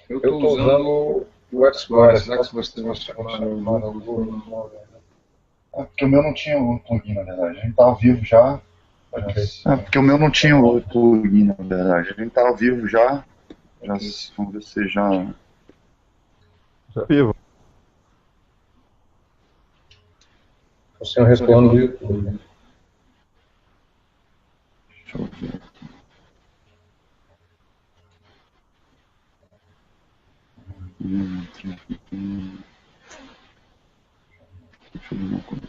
Eu estou usando o Explorer. Será que vocês vão chamar o grupo? É porque o meu não tinha o plugin, na verdade. A gente tá ao vivo já. Ok. É porque o meu não tinha o plugin, na verdade. A gente tá ao vivo já. Já vamos ver se já. Já vivo. Você não responde do YouTube. Deixa eu ver. Deixa eu ver uma coisa.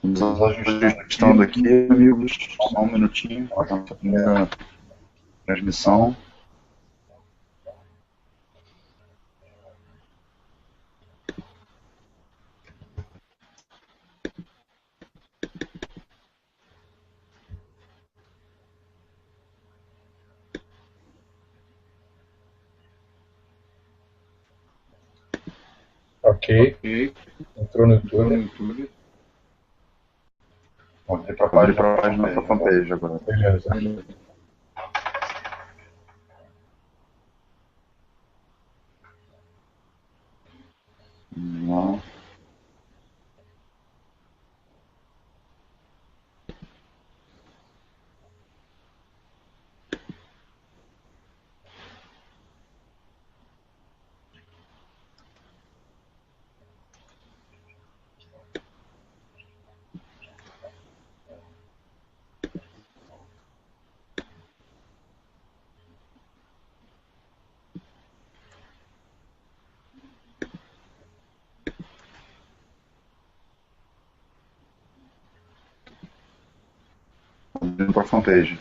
Estamos ajustando aqui, amigos. Só um minutinho. Nossa primeira transmissão. Ok. Entrou no YouTube. Pode ir para a página da fanpage agora. Beleza. Vamos lá. Indo para a fanpage.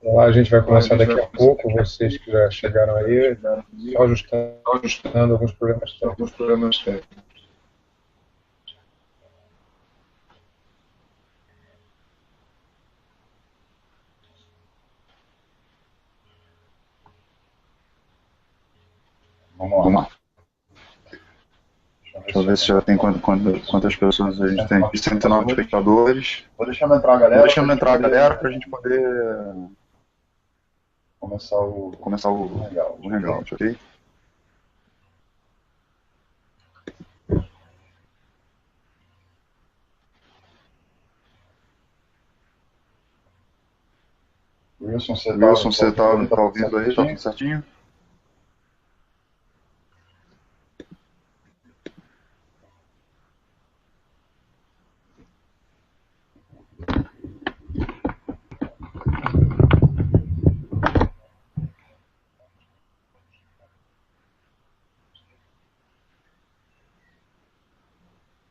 Lá a gente vai começar daqui a pouco. Vocês que já chegaram aí, só ajustando alguns problemas técnicos. Vamos lá. Deixa eu ver se já tem quantas pessoas a gente tem. 109 espectadores. Vou deixando entrar a galera para a gente poder começar o Hangout, ok? Wilson, você tá ouvindo aí? Tá tudo certinho?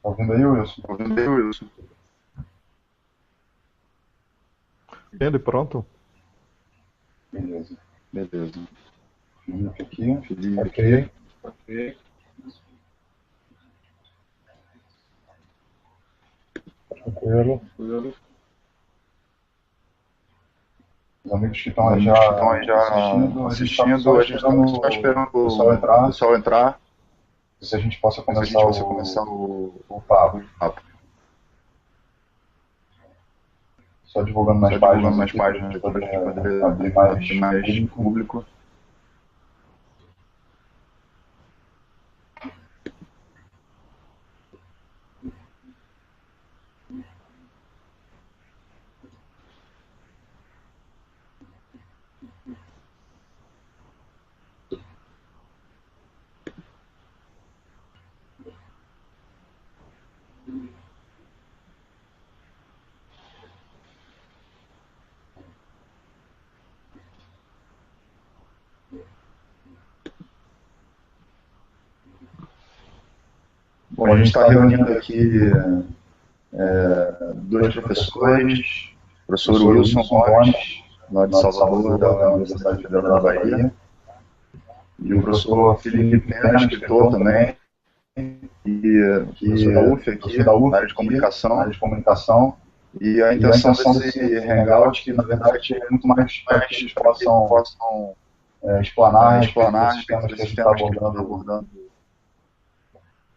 Tá ouvindo aí, Wilson? Ele pronto? Beleza. Felipe Ok. aqui. Tranquilo. Os amigos que estão aí já assistindo, a gente está só esperando o pessoal entrar. Se a gente possa começar o papo. Só divulgando nas páginas para a gente poder abrir mais público. Bom, a gente está reunindo aqui dois professores, o professor Wilson Gomes, lá de Salvador, da Universidade Federal da Bahia, e o professor Felipe Pena, escritor também, professor da UF aqui, na área de comunicação, e a intenção desse hangout, que na verdade é muito mais para que eles possam explanar esses temas que a gente está abordando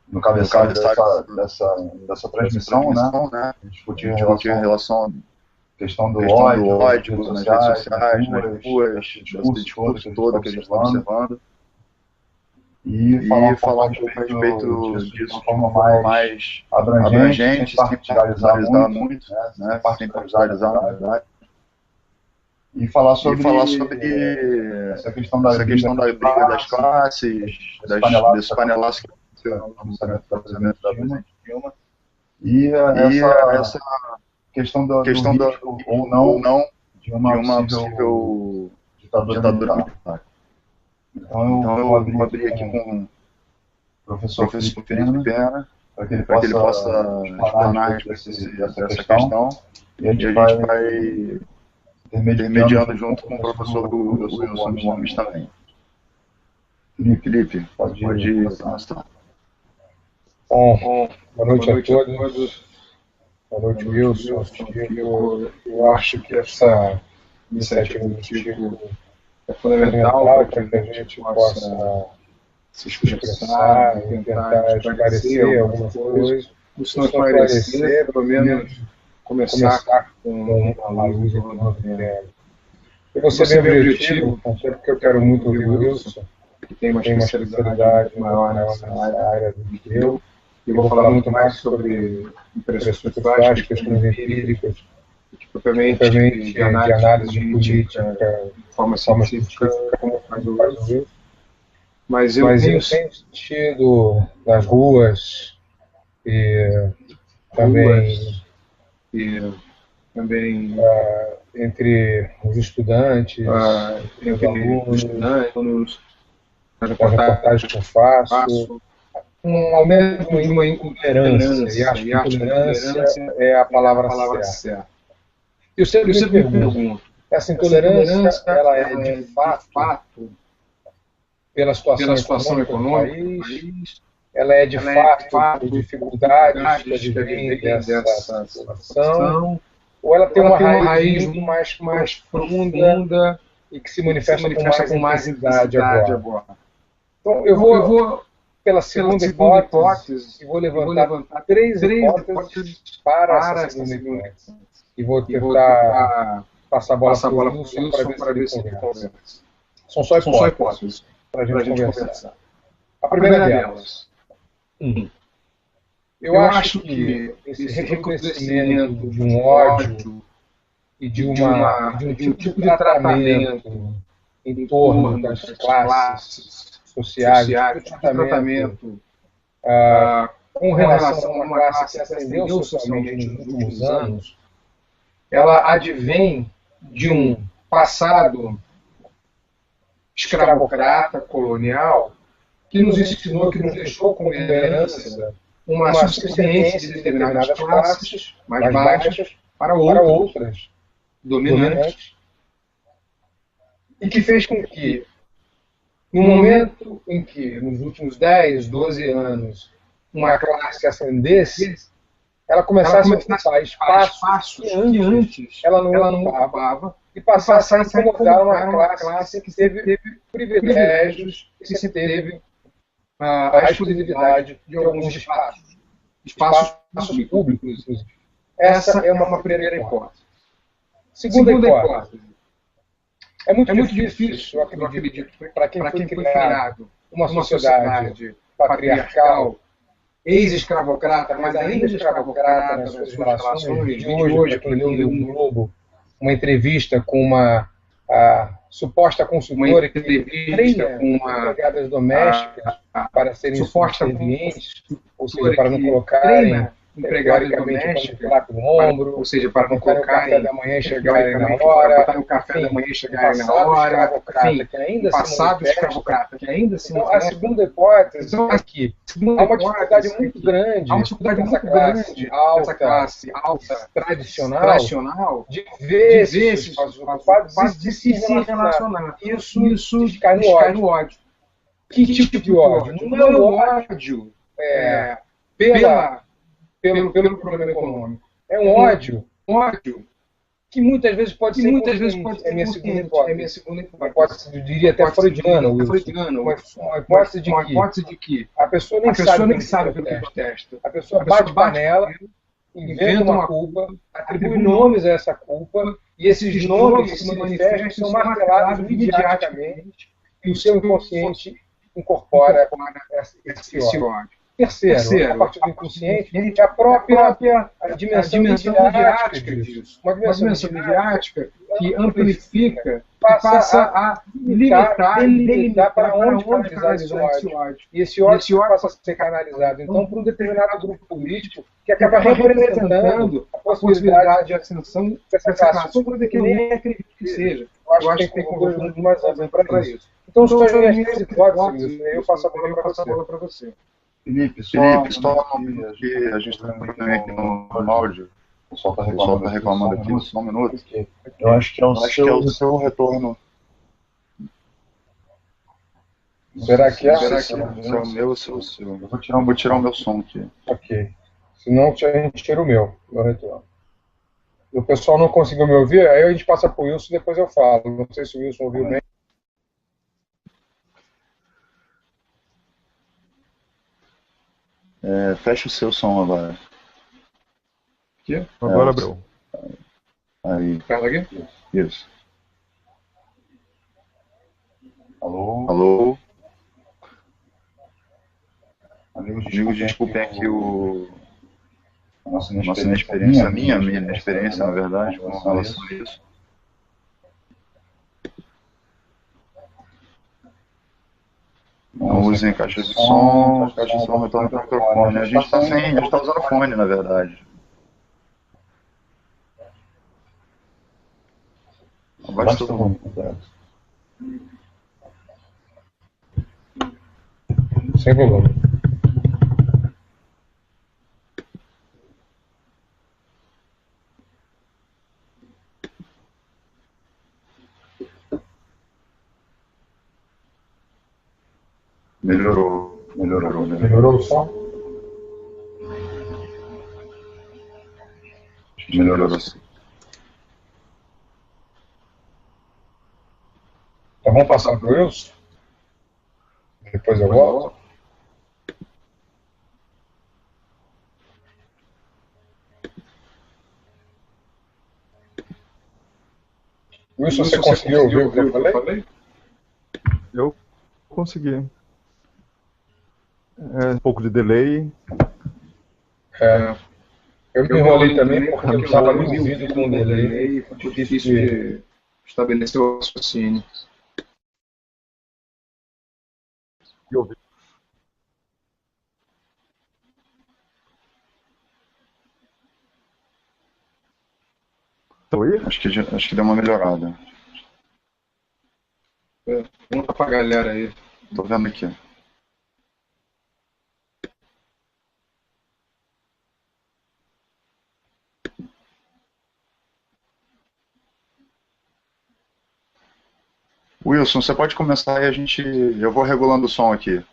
no cabeçalho dessa transmissão, né? Discutir em relação à questão do ódio nas redes sociais, nas ruas, esse discurso todo que a gente está observando. E falar um pouco a respeito disso de uma forma mais abrangente, sem particularizar muito, né? Sem particularizar, na verdade. E falar sobre essa questão da briga das classes, desse panelaço que aconteceu no lançamento da presidente Dilma. E essa questão do risco ou não de uma possível ditadura militar. Então eu vou abrir aqui com o professor Felipe Pena, para que ele possa explanar essa questão, e a gente vai intermediando junto com o professor Wilson Gomes também. Felipe, pode começar. Bom, boa noite a todos. Boa noite, Wilson. Eu acho que essa iniciativa do Chico é fundamental para que a gente possa se expressar e tentar esclarecer algumas coisas. Se não esclarecer, pelo menos começar com uma luz no tema. Eu vou ser bem objetivo, porque eu quero muito ouvir o Wilson, que tem uma especialidade maior nessa área do que eu. E vou falar muito mais sobre impressões pessoais, questões empíricas, propriamente de análise de política de forma científica, como faz o Wilson. Mas eu tenho sentido nas ruas e também entre os estudantes, entre os alunos, nas reportagens que eu faço, um aumento de uma intolerância, e acho que intolerância é a palavra certa. Eu sempre me pergunto, essa intolerância, ela é de fato pela situação econômica do país, ela é de fato por dificuldades que advêm dessa situação, ou ela tem uma raiz muito mais profunda e que se manifesta com mais intensidade agora. Então, eu vou pela segunda hipótese e vou levantar três hipóteses para essa segunda hipótese. E vou tentar passar a bola para o Wilson para ver se ele conversa. São só hipóteses para a gente conversar. A primeira delas. Eu acho que esse recrudescimento de um ódio e de um tipo de tratamento em torno das classes sociais, de tratamento com relação a uma classe que ascendeu socialmente nos últimos anos, ela advém de um passado escravocrata, colonial, que nos ensinou, que nos deixou como herança uma subsistência de determinadas classes mais baixas para outras dominantes, e que fez com que, no momento em que, nos últimos 10, 12 anos, uma classe ascendesse, ela começasse a ocupar espaços que antes ela não ocupava e passasse a incomodar uma classe que teve privilégios, que teve a exclusividade de alguns espaços públicos. Essa é uma primeira hipótese. Segunda hipótese. É muito difícil, eu acredito, para quem foi criado uma sociedade patriarcal, ex-escravocrata, mas ainda escravocrata nas suas relações de hoje, para quem leu no Globo, uma entrevista com uma suposta consultora que treina empregadas domésticas para serem subservientes, ou seja, para não colocarem empregada doméstica, lá com o ombro, ou seja, para não botar o colocar café da manhã e chegarem na teoricamente, hora, para botar o café da manhã e chegarem na hora, enfim, que ainda passado escravocrata, que ainda se Então, a segunda hipótese Então, é que há uma dificuldade muito grande, dessa classe alta, tradicional, de ver esses espaços ocupados e de se relacionar. Isso cai no ódio. Que tipo de ódio? Não é o ódio pelo problema econômico. É um ódio que muitas vezes pode ser é minha segunda hipótese. Uma hipótese, eu diria até freudiana, uma hipótese de que a pessoa nem sabe pelo que protesta. A pessoa bate panela, inventa uma culpa, atribui nomes a essa culpa, e esses nomes que se manifestam são martelados imediatamente, e o seu inconsciente incorpora esse ódio. Terceiro, a partir do inconsciente, é a própria dimensão midiática disso. Uma dimensão midiática que amplifica, passa a delimitar para onde canalizar esse ódio. E esse ódio passa a ser canalizado, então, para um determinado grupo político que acaba representando a possibilidade de ascensão dessa classe social, que nem acredito que seja. Eu acho que tem conjunto mais amplo para isso. Então, são as minhas três hipóteses, eu passo a bola para você. Felipe, só que a gente está aqui no áudio. O pessoal está reclamando aqui, só um minuto. Eu acho que é o seu retorno. Será que é? Se é o meu ou se é o seu. Eu vou tirar o meu som aqui. Ok. Senão a gente tira o meu retorno. E o pessoal não conseguiu me ouvir, aí a gente passa para o Wilson e depois eu falo. Não sei se o Wilson ouviu bem. Fecha o seu som agora. Aqui? Agora abriu. Aí. Perto aqui? Isso. Alô? Alô? Amigos, desculpem aqui a nossa inexperiência, minha inexperiência, na verdade, com relação a isso. Não usem caixas de som, as caixas de som retornam para o microfone. A gente está usando fone, na verdade. Abaixa todo mundo. Sem volume. Melhorou o som? Melhorou assim. Então vamos passar para o Wilson? Depois eu volto. Wilson, você conseguiu ouvir o que eu falei? Eu consegui. Um pouco de delay. Eu me enrolei também porque eu estava no ouvido com o delay e foi difícil de estabelecer o raciocínio. Acho que deu uma melhorada. Vamos pra galera aí. Tô vendo aqui. Wilson, você pode começar e eu vou regulando o som aqui.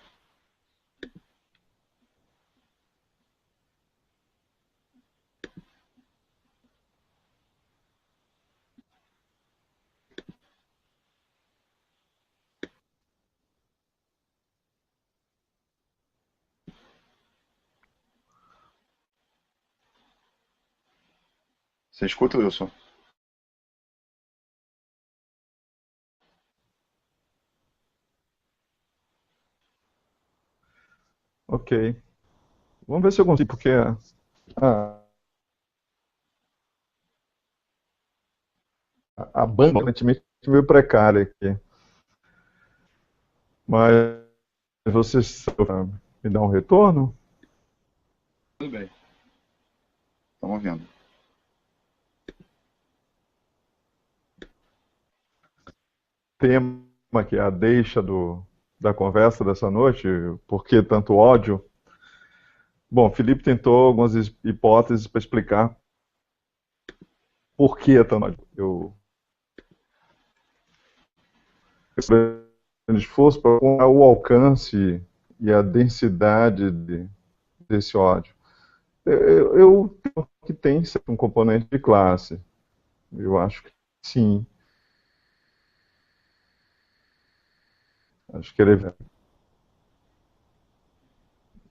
Você escuta, Wilson? Ok. Vamos ver se eu consigo, porque a banda aparentemente é meio precária aqui. Mas vocês me dão um retorno? Tudo bem. Estamos ouvindo. Tema que é a deixa da conversa dessa noite, por que tanto ódio? Bom, Felipe tentou algumas hipóteses para explicar por que tanto ódio. Eu fiz um grande esforço para o alcance e a densidade desse ódio. Eu tenho que tem um componente de classe. Eu acho que sim. Acho que ele é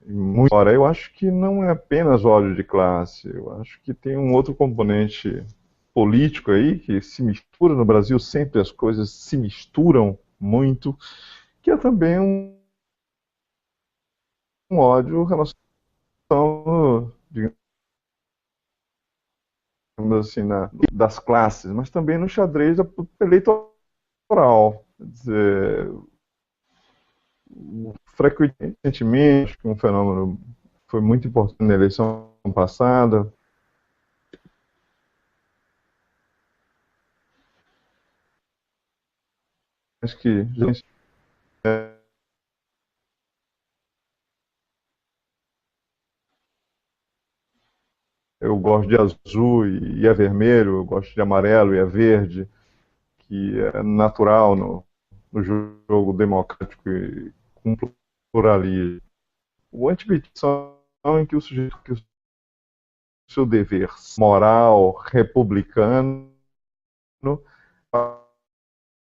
muito. Ora, eu acho que não é apenas ódio de classe. Eu acho que tem um outro componente político aí que se mistura no Brasil, sempre as coisas se misturam muito, que é também um ódio relação, digamos assim, das classes, mas também no xadrez eleitoral. Quer dizer, frequentemente, um fenômeno foi muito importante na eleição passada, acho que eu gosto de azul e é vermelho, eu gosto de amarelo e é verde, que é natural no jogo democrático e com pluralismo. O antipetismo em que o sujeito, que o seu dever moral republicano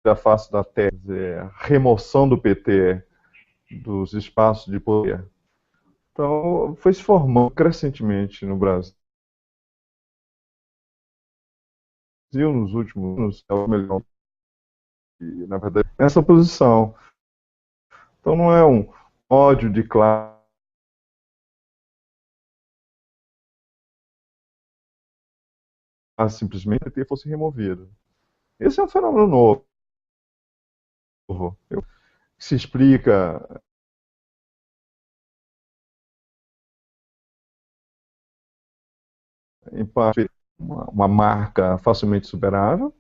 da face da terra, remoção do PT dos espaços de poder. Então, foi se formando crescentemente no Brasil nos últimos anos, é o melhor, e, na verdade, essa posição. Então, não é um ódio de classe, simplesmente o PT fosse removido. Esse é um fenômeno novo, que se explica em parte uma marca facilmente superável.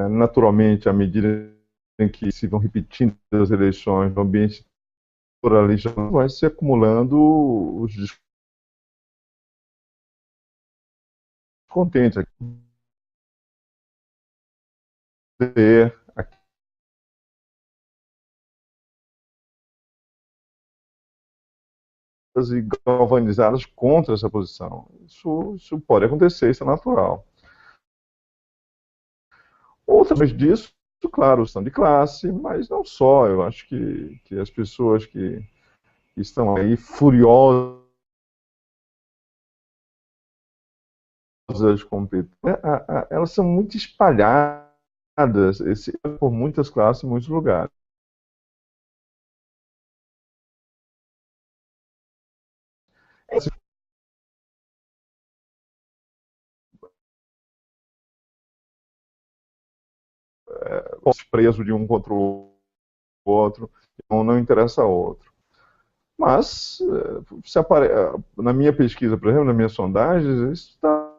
Naturalmente, à medida em que se vão repetindo as eleições no ambiente pluralista, vai se acumulando os descontentes. E galvanizadas contra essa posição. Isso pode acontecer, isso é natural. Outras disso, claro, são de classe, mas não só. Eu acho que as pessoas que estão aí furiosas com o PT, elas são muito espalhadas por muitas classes, em muitos lugares. Preso de um contra o outro, então não interessa a outro. Mas, na minha pesquisa, por exemplo, nas minhas sondagens, isso está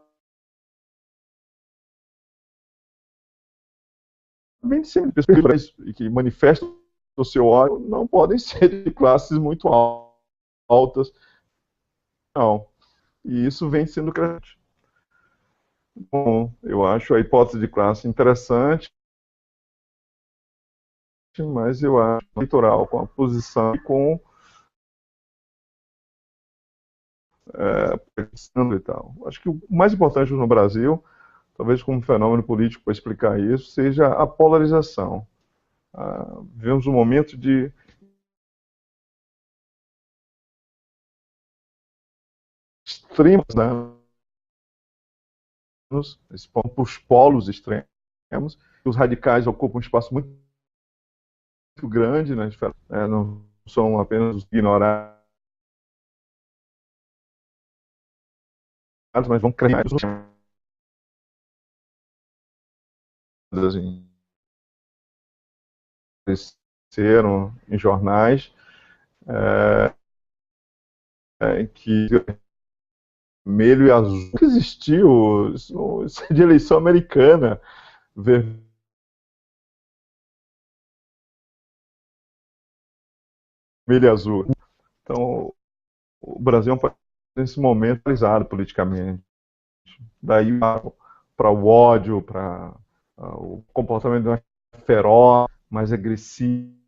bem sempre. Pessoas que manifestam o seu ódio não podem ser de classes muito altas, não. E isso vem sendo crescente. Bom, eu acho a hipótese de classe interessante, mas eu acho eleitoral, com a posição e com e tal. Acho que o mais importante no Brasil, talvez como fenômeno político para explicar isso, seja a polarização. Vivemos um momento de extremos, né? Os polos extremos, os radicais ocupam um espaço muito grande na esfera, não são apenas os ignorados, mas vão crescer assim, apareceram em jornais que vermelho e azul. Nunca existiu. Isso é de eleição americana. Vermelho e azul. Então, o Brasil é um país nesse momento polarizado politicamente. Daí para o ódio, para o comportamento mais feroz, mais agressivo.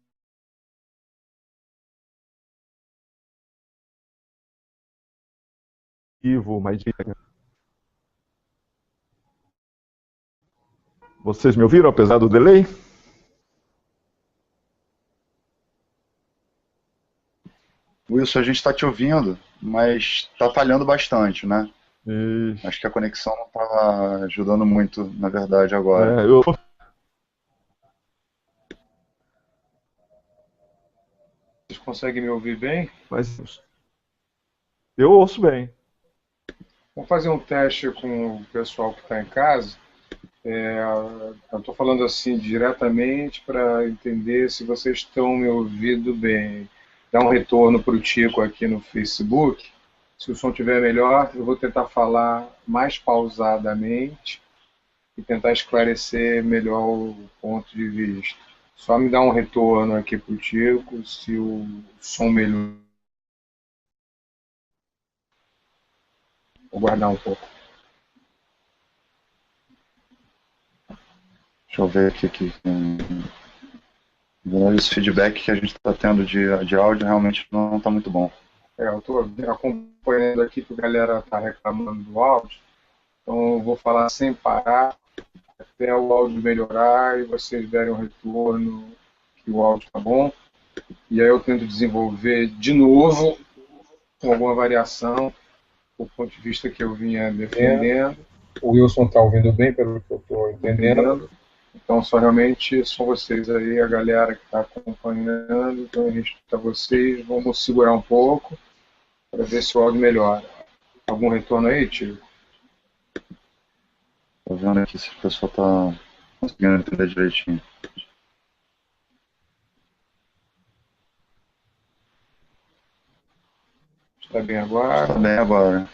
Mais... Vocês me ouviram, apesar do delay? Wilson, a gente está te ouvindo, mas está falhando bastante, né? Acho que a conexão não está ajudando muito, na verdade, agora. Vocês conseguem me ouvir bem? Mas eu ouço bem. Vamos fazer um teste com o pessoal que está em casa. Eu estou falando assim diretamente para entender se vocês estão me ouvindo bem. Dá um retorno para o Tico aqui no Facebook. Se o som estiver melhor, eu vou tentar falar mais pausadamente e tentar esclarecer melhor o ponto de vista. Só me dá um retorno aqui para o Tico se o som melhor. Vou guardar um pouco. Deixa eu ver aqui. Esse feedback que a gente está tendo de áudio realmente não está muito bom. Eu estou acompanhando aqui que a galera está reclamando do áudio. Então eu vou falar sem parar até o áudio melhorar e vocês derem um retorno que o áudio está bom. E aí eu tento desenvolver de novo com alguma variação o ponto de vista que eu vinha defendendo. O Wilson está ouvindo bem, pelo que eu estou entendendo. Então realmente são vocês aí, a galera que está acompanhando. Então a gente está vocês, vamos segurar um pouco para ver se o áudio melhora. Algum retorno aí, tio? Estou vendo aqui se o pessoal está conseguindo entender direitinho. Está bem agora? Está bem agora.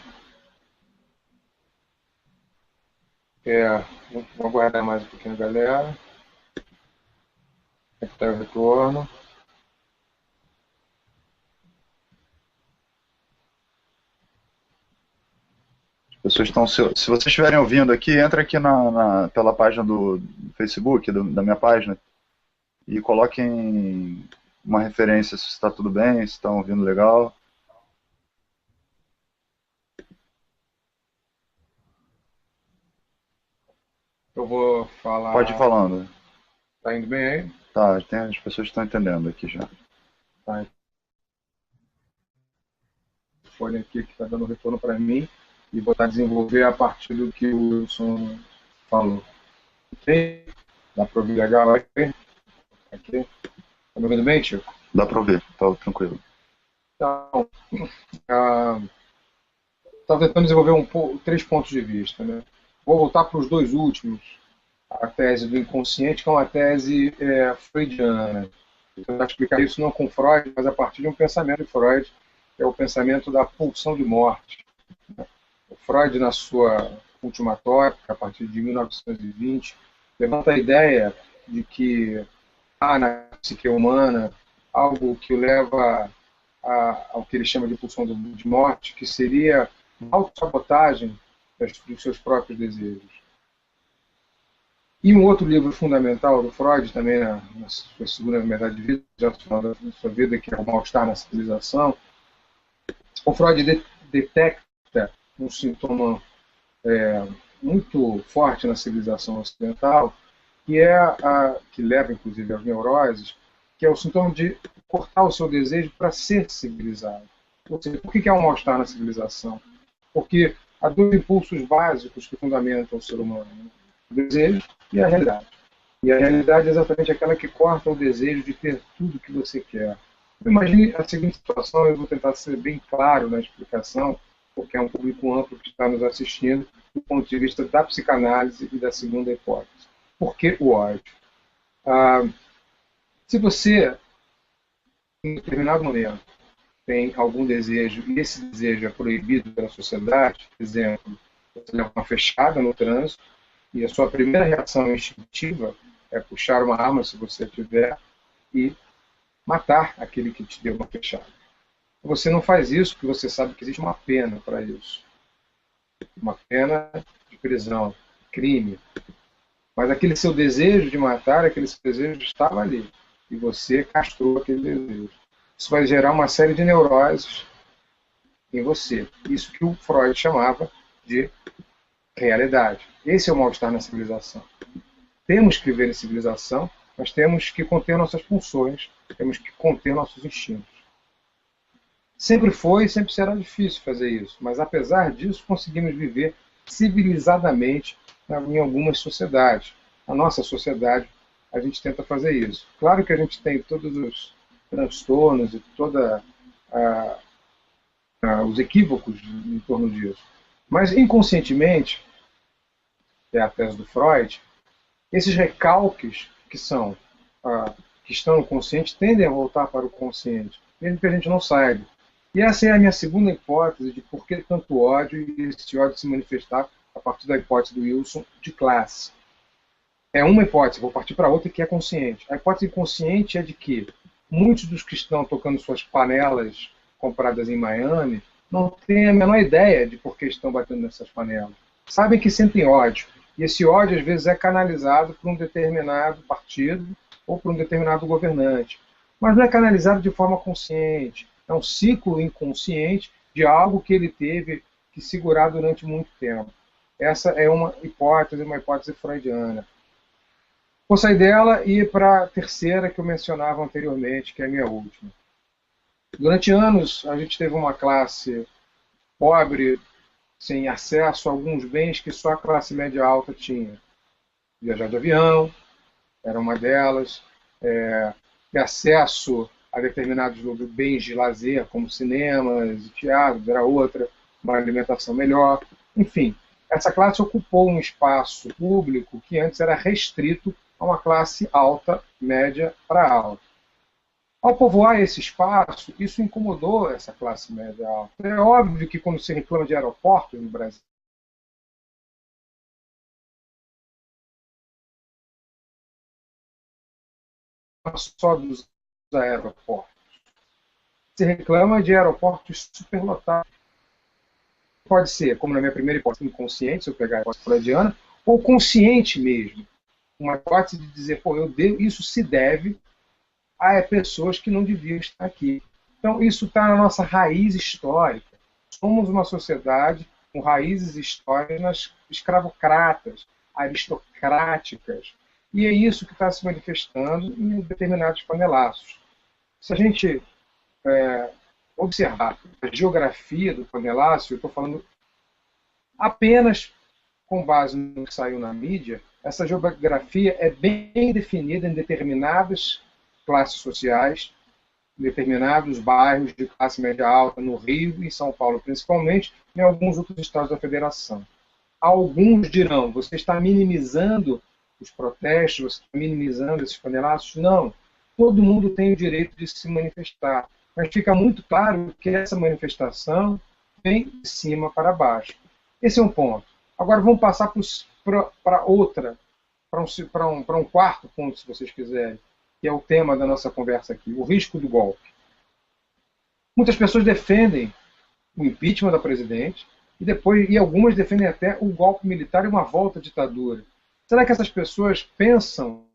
Vou aguardar mais um pouquinho, galera. Aqui está o retorno. Pessoas estão, se vocês estiverem ouvindo aqui, entra aqui pela página do Facebook, da minha página, e coloquem uma referência se está tudo bem, se estão ouvindo legal. Eu vou falar. Pode ir falando. Tá indo bem aí? Tá, as pessoas estão entendendo aqui já. Tá. O fone aqui que está dando retorno para mim e vou estar desenvolver a partir do que o Wilson falou. Ok? Dá para ouvir legal aí? Aqui. Tá me ouvindo bem, Chico? Dá para ouvir, tá tranquilo. Então, estava tentando desenvolver 3 pontos de vista, né? Vou voltar para os dois últimos. A tese do inconsciente, que é uma tese freudiana. Vou tentar explicar isso não com Freud, mas a partir de um pensamento de Freud, que é o pensamento da pulsão de morte. O Freud, na sua última tópica, a partir de 1920, levanta a ideia de que há na psique humana algo que o leva ao que ele chama de pulsão de morte, que seria a autossabotagem dos seus próprios desejos. E um outro livro fundamental do Freud, também na sua segunda metade de vida, já no final da sua vida, que é o Mal-Estar na Civilização, o Freud detecta um sintoma muito forte na civilização ocidental, que leva inclusive às neuroses, que é o sintoma de cortar o seu desejo para ser civilizado. Ou seja, por que é um mal-estar na civilização? Porque há dois impulsos básicos que fundamentam o ser humano: o desejo e a realidade. E a realidade é exatamente aquela que corta o desejo de ter tudo que você quer. Imagine a seguinte situação, eu vou tentar ser bem claro na explicação, porque é um público amplo que está nos assistindo, do ponto de vista da psicanálise e da segunda hipótese. Por que o ódio? Se você, em determinado momento, tem algum desejo e esse desejo é proibido pela sociedade, por exemplo, você leva uma fechada no trânsito e a sua primeira reação instintiva é puxar uma arma, se você tiver, e matar aquele que te deu uma fechada. Você não faz isso porque você sabe que existe uma pena para isso. Uma pena de prisão, crime. Mas aquele seu desejo de matar, aquele seu desejo estava ali. E você castrou aquele desejo. Isso vai gerar uma série de neuroses em você. Isso que o Freud chamava de realidade. Esse é o mal-estar na civilização. Temos que viver em civilização, mas temos que conter nossas pulsões, temos que conter nossos instintos. Sempre foi e sempre será difícil fazer isso, mas apesar disso conseguimos viver civilizadamente em algumas sociedades. A nossa sociedade, a gente tenta fazer isso. Claro que a gente tem todos os transtornos e todos os equívocos em torno disso. Mas inconscientemente, que é a tese do Freud, esses recalques que estão no consciente tendem a voltar para o consciente, mesmo que a gente não saiba. E essa é a minha segunda hipótese de por que tanto ódio e esse ódio se manifestar a partir da hipótese do Wilson de classe. É uma hipótese, vou partir para outra que é consciente. A hipótese consciente é de que muitos dos que estão tocando suas panelas compradas em Miami não têm a menor ideia de por que estão batendo nessas panelas. Sabem que sentem ódio. E esse ódio, às vezes, é canalizado por um determinado partido ou por um determinado governante. Mas não é canalizado de forma consciente. É um ciclo inconsciente de algo que ele teve que segurar durante muito tempo. Essa é uma hipótese freudiana. Vou sair dela e ir para a terceira que eu mencionava anteriormente, que é a minha última. Durante anos, a gente teve uma classe pobre, sem acesso a alguns bens que só a classe média alta tinha. Viajar de avião era uma delas, ter acesso a determinados bens de lazer, como cinemas e teatros, era outra, uma alimentação melhor. Enfim, essa classe ocupou um espaço público que antes era restrito a uma classe alta, média para alta. Ao povoar esse espaço, isso incomodou essa classe média alta. É óbvio que quando se reclama de aeroporto no Brasil, não é só dos aeroportos. Se reclama de aeroportos superlotados. Pode ser, como na minha primeira hipótese, inconsciente, se eu pegar a hipótese freudiana, ou consciente mesmo. Uma hipótese de dizer, pô, isso se deve a pessoas que não deviam estar aqui. Então, isso está na nossa raiz histórica. Somos uma sociedade com raízes históricas escravocratas, aristocráticas. E é isso que está se manifestando em determinados panelaços. Se a gente observar a geografia do panelácio, eu estou falando apenas com base no que saiu na mídia, essa geografia é bem definida em determinadas classes sociais, em determinados bairros de classe média alta, no Rio, em São Paulo principalmente, e em alguns outros estados da federação. Alguns dirão, você está minimizando os protestos, você está minimizando esses panelaços? Não. Todo mundo tem o direito de se manifestar. Mas fica muito claro que essa manifestação vem de cima para baixo. Esse é um ponto. Agora vamos passar para outra, para um quarto ponto, se vocês quiserem, que é o tema da nossa conversa aqui, o risco do golpe. Muitas pessoas defendem o impeachment da presidente e algumas defendem até o golpe militar e uma volta à ditadura. Será que essas pessoas pensam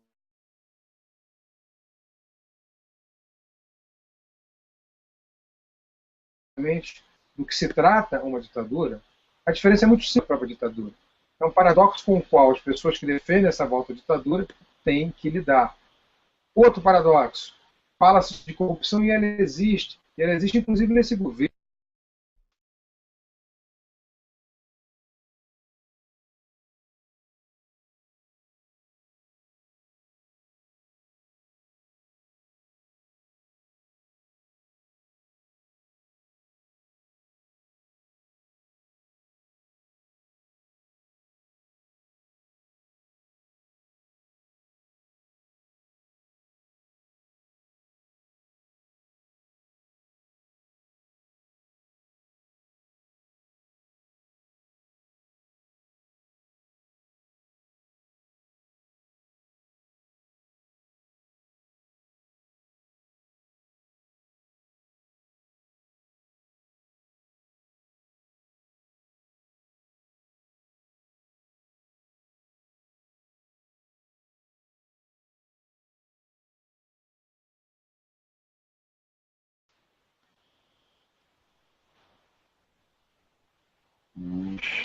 do que se trata uma ditadura? A diferença é muito simples para a própria ditadura. É um paradoxo com o qual as pessoas que defendem essa volta à ditadura têm que lidar. Outro paradoxo. Fala-se de corrupção e ela existe. E ela existe inclusive nesse governo.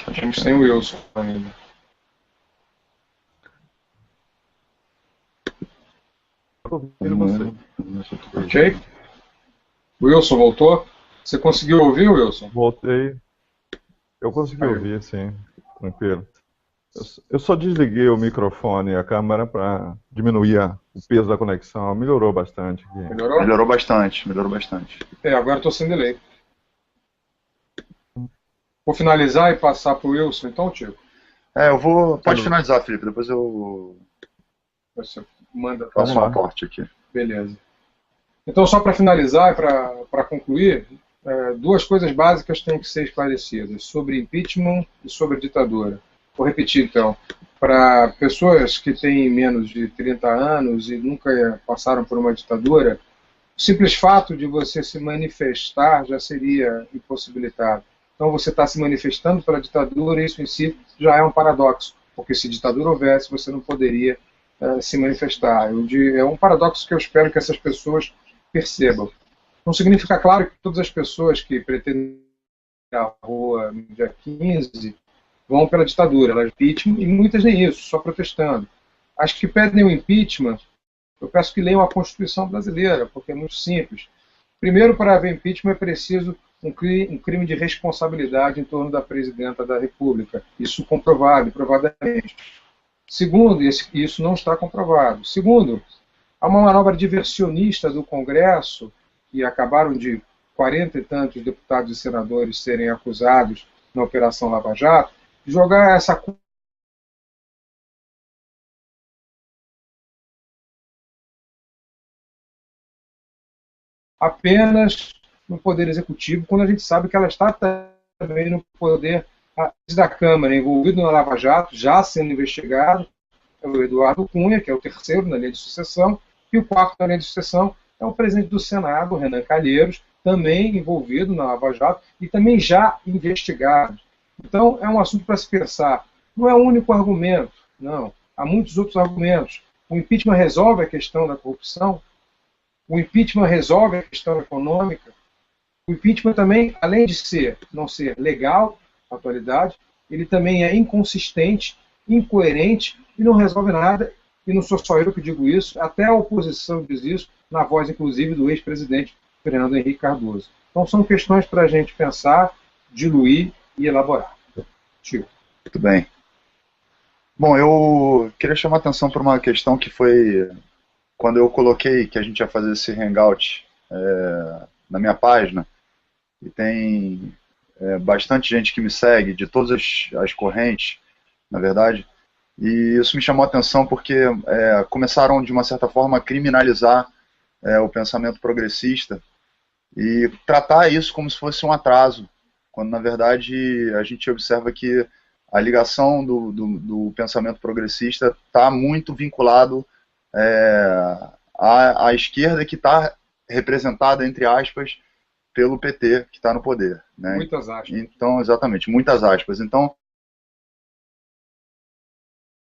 A gente tem o Wilson ainda. Estou ouvindo você. Ok? Wilson voltou? Você conseguiu ouvir, Wilson? Voltei. Eu consegui ouvir, sim. Tranquilo. Eu só desliguei o microfone e a câmera para diminuir o peso da conexão. Melhorou bastante aqui. Melhorou? Melhorou bastante, melhorou bastante. Agora estou sem delay. Vou finalizar e passar para o Wilson, então, Tico? Eu vou... Pode finalizar, Felipe, depois eu Você manda. faço um aporte aqui. Beleza. Então, só para finalizar e para concluir, duas coisas básicas têm que ser esclarecidas, sobre impeachment e sobre ditadura. Vou repetir, então. Para pessoas que têm menos de 30 anos e nunca passaram por uma ditadura, o simples fato de você se manifestar já seria impossibilitado. Então você está se manifestando pela ditadura e isso em si já é um paradoxo, porque se ditadura houvesse, você não poderia se manifestar. É um paradoxo que eu espero que essas pessoas percebam. Não significa, claro, que todas as pessoas que pretendem ir à rua no dia 15 vão pela ditadura, elas impeachment, e muitas nem isso, só protestando. As que pedem o impeachment, eu peço que leiam a Constituição brasileira, porque é muito simples. Primeiro, para haver impeachment é preciso um crime de responsabilidade em torno da presidenta da República. Isso comprovado, provadamente. Segundo, isso não está comprovado. Segundo, há uma manobra diversionista do Congresso, que acabaram de 40 e tantos deputados e senadores serem acusados na Operação Lava Jato, de jogar essa culpa apenas no Poder Executivo, quando a gente sabe que ela está também no poder da Câmara, envolvido na Lava Jato, já sendo investigado, é o Eduardo Cunha, que é o terceiro na linha de sucessão, e o quarto na linha de sucessão é o presidente do Senado, Renan Calheiros, também envolvido na Lava Jato e também já investigado. Então, é um assunto para se pensar. Não é o único argumento, não. Há muitos outros argumentos. O impeachment resolve a questão da corrupção? O impeachment resolve a questão econômica? O impeachment também, além de não ser legal na atualidade, ele também é inconsistente, incoerente e não resolve nada. E não sou só eu que digo isso, até a oposição diz isso, na voz, inclusive, do ex-presidente Fernando Henrique Cardoso. Então são questões para a gente pensar, diluir e elaborar. Tio. Muito bem. Bom, eu queria chamar a atenção para uma questão que foi quando eu coloquei que a gente ia fazer esse hangout na minha página, e tem bastante gente que me segue, de todas as correntes, na verdade, e isso me chamou a atenção porque começaram, de uma certa forma, a criminalizar o pensamento progressista e tratar isso como se fosse um atraso, quando, na verdade, a gente observa que a ligação do pensamento progressista está muito vinculado à esquerda, que está representada, entre aspas, pelo PT, que está no poder. Né? Muitas aspas. Então, exatamente, muitas aspas. Então,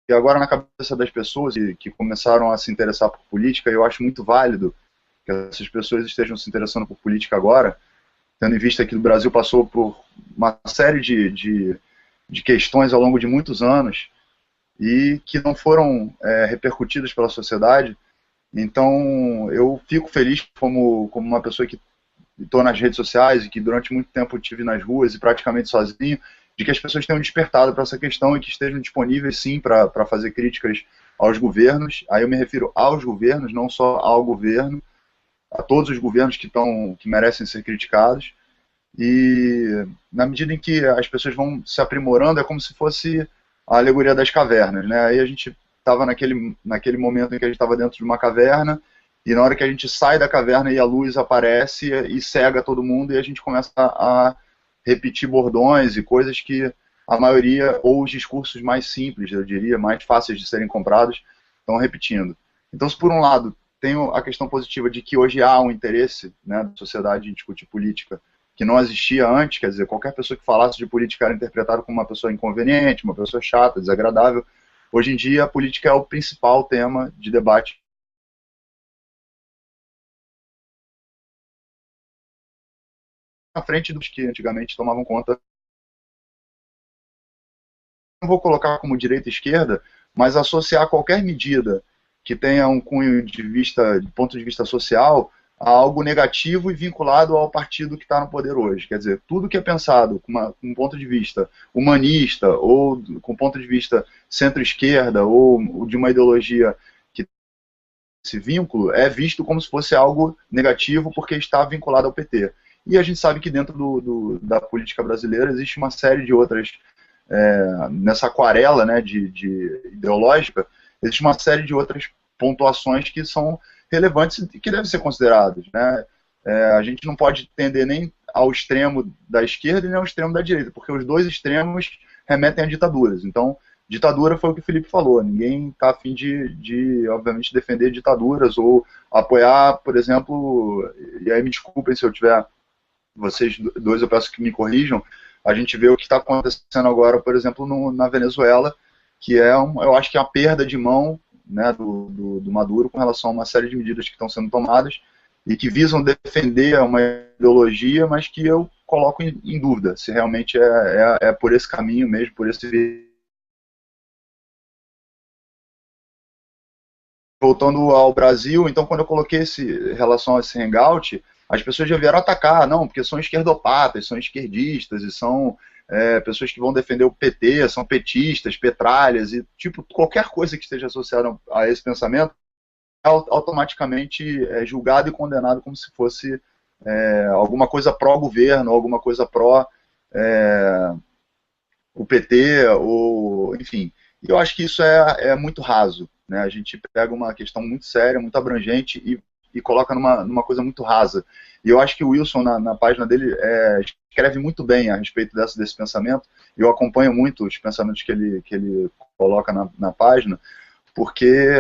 e agora na cabeça das pessoas que começaram a se interessar por política, eu acho muito válido que essas pessoas estejam se interessando por política agora, tendo em vista que o Brasil passou por uma série de questões ao longo de muitos anos e que não foram repercutidas pela sociedade. Então, eu fico feliz como uma pessoa que estou nas redes sociais e que durante muito tempo estive nas ruas e praticamente sozinho, de que as pessoas tenham despertado para essa questão e que estejam disponíveis, sim, para fazer críticas aos governos. Aí eu me refiro aos governos, não só ao governo, a todos os governos que merecem ser criticados. E na medida em que as pessoas vão se aprimorando, é como se fosse a alegoria das cavernas, né? Aí a gente estava naquele momento em que a gente estava dentro de uma caverna, e na hora que a gente sai da caverna e a luz aparece e cega todo mundo, e a gente começa a repetir bordões e coisas que a maioria, ou os discursos mais simples, eu diria, mais fáceis de serem comprados, estão repetindo. Então, se por um lado tem a questão positiva de que hoje há um interesse, né, da sociedade em discutir política que não existia antes, quer dizer, qualquer pessoa que falasse de política era interpretada como uma pessoa inconveniente, uma pessoa chata, desagradável. Hoje em dia, a política é o principal tema de debate na frente dos que antigamente tomavam conta não vou colocar como direita e esquerda, mas associar qualquer medida que tenha um cunho de ponto de vista social, a algo negativo e vinculado ao partido que está no poder hoje. Quer dizer, tudo que é pensado com um ponto de vista humanista, ou com um ponto de vista centro-esquerda, ou de uma ideologia que tem esse vínculo, é visto como se fosse algo negativo porque está vinculado ao PT. E a gente sabe que dentro da política brasileira existe uma série de outras, nessa aquarela, né, de ideológica, existe uma série de outras pontuações que são relevantes e que devem ser consideradas, né? A gente não pode tender nem ao extremo da esquerda e nem ao extremo da direita, porque os dois extremos remetem a ditaduras. Então, ditadura foi o que o Felipe falou, ninguém está a fim obviamente, defender ditaduras ou apoiar, por exemplo, e aí me desculpem se eu tiver, vocês dois eu peço que me corrijam, a gente vê o que está acontecendo agora, por exemplo, na Venezuela, que eu acho que é uma perda de mão, né, do Maduro com relação a uma série de medidas que estão sendo tomadas e que visam defender uma ideologia, mas que eu coloco em dúvida se realmente é por esse caminho mesmo, por esse... Voltando ao Brasil, então quando eu coloquei em relação a esse hangout, as pessoas já vieram atacar, não, porque são esquerdopatas, são esquerdistas e são pessoas que vão defender o PT, são petistas, petralhas, e tipo, qualquer coisa que esteja associada a esse pensamento é automaticamente julgado e condenado como se fosse alguma coisa pró-governo, alguma coisa pró o PT, ou enfim. E eu acho que isso é muito raso, né? A gente pega uma questão muito séria, muito abrangente e coloca numa coisa muito rasa. E eu acho que o Wilson, na página dele, escreve muito bem a respeito desse pensamento. Eu acompanho muito os pensamentos que ele coloca na página, porque,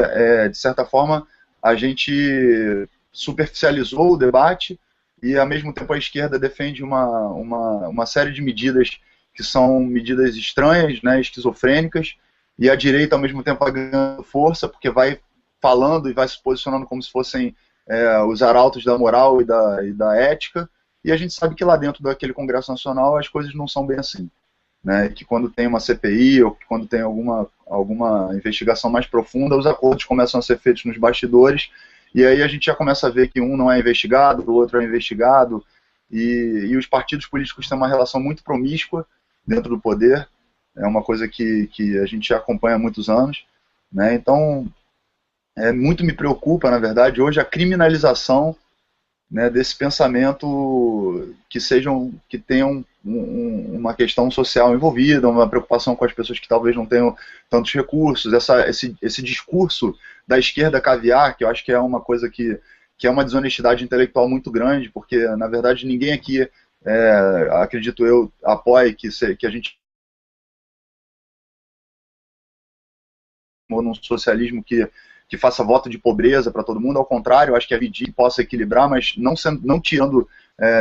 de certa forma, a gente superficializou o debate e, ao mesmo tempo, a esquerda defende uma série de medidas que são medidas estranhas, né, esquizofrênicas, e a direita, ao mesmo tempo, vai ganhando força, porque vai falando e vai se posicionando como se fossem os arautos da moral e da ética, e a gente sabe que lá dentro daquele Congresso Nacional as coisas não são bem assim, né? Que quando tem uma CPI ou que quando tem alguma investigação mais profunda, os acordos começam a ser feitos nos bastidores, e aí a gente já começa a ver que um não é investigado, o outro é investigado, e os partidos políticos têm uma relação muito promíscua dentro do poder, é uma coisa que a gente já acompanha há muitos anos, né? Então, muito me preocupa, na verdade, hoje a criminalização, né, desse pensamento que tenham uma questão social envolvida, uma preocupação com as pessoas que talvez não tenham tantos recursos, esse discurso da esquerda caviar, que eu acho que é uma coisa que é uma desonestidade intelectual muito grande, porque, na verdade, ninguém aqui, acredito eu, apoie que a gente num socialismo que faça voto de pobreza para todo mundo, ao contrário, eu acho que a medida possa equilibrar, mas não tirando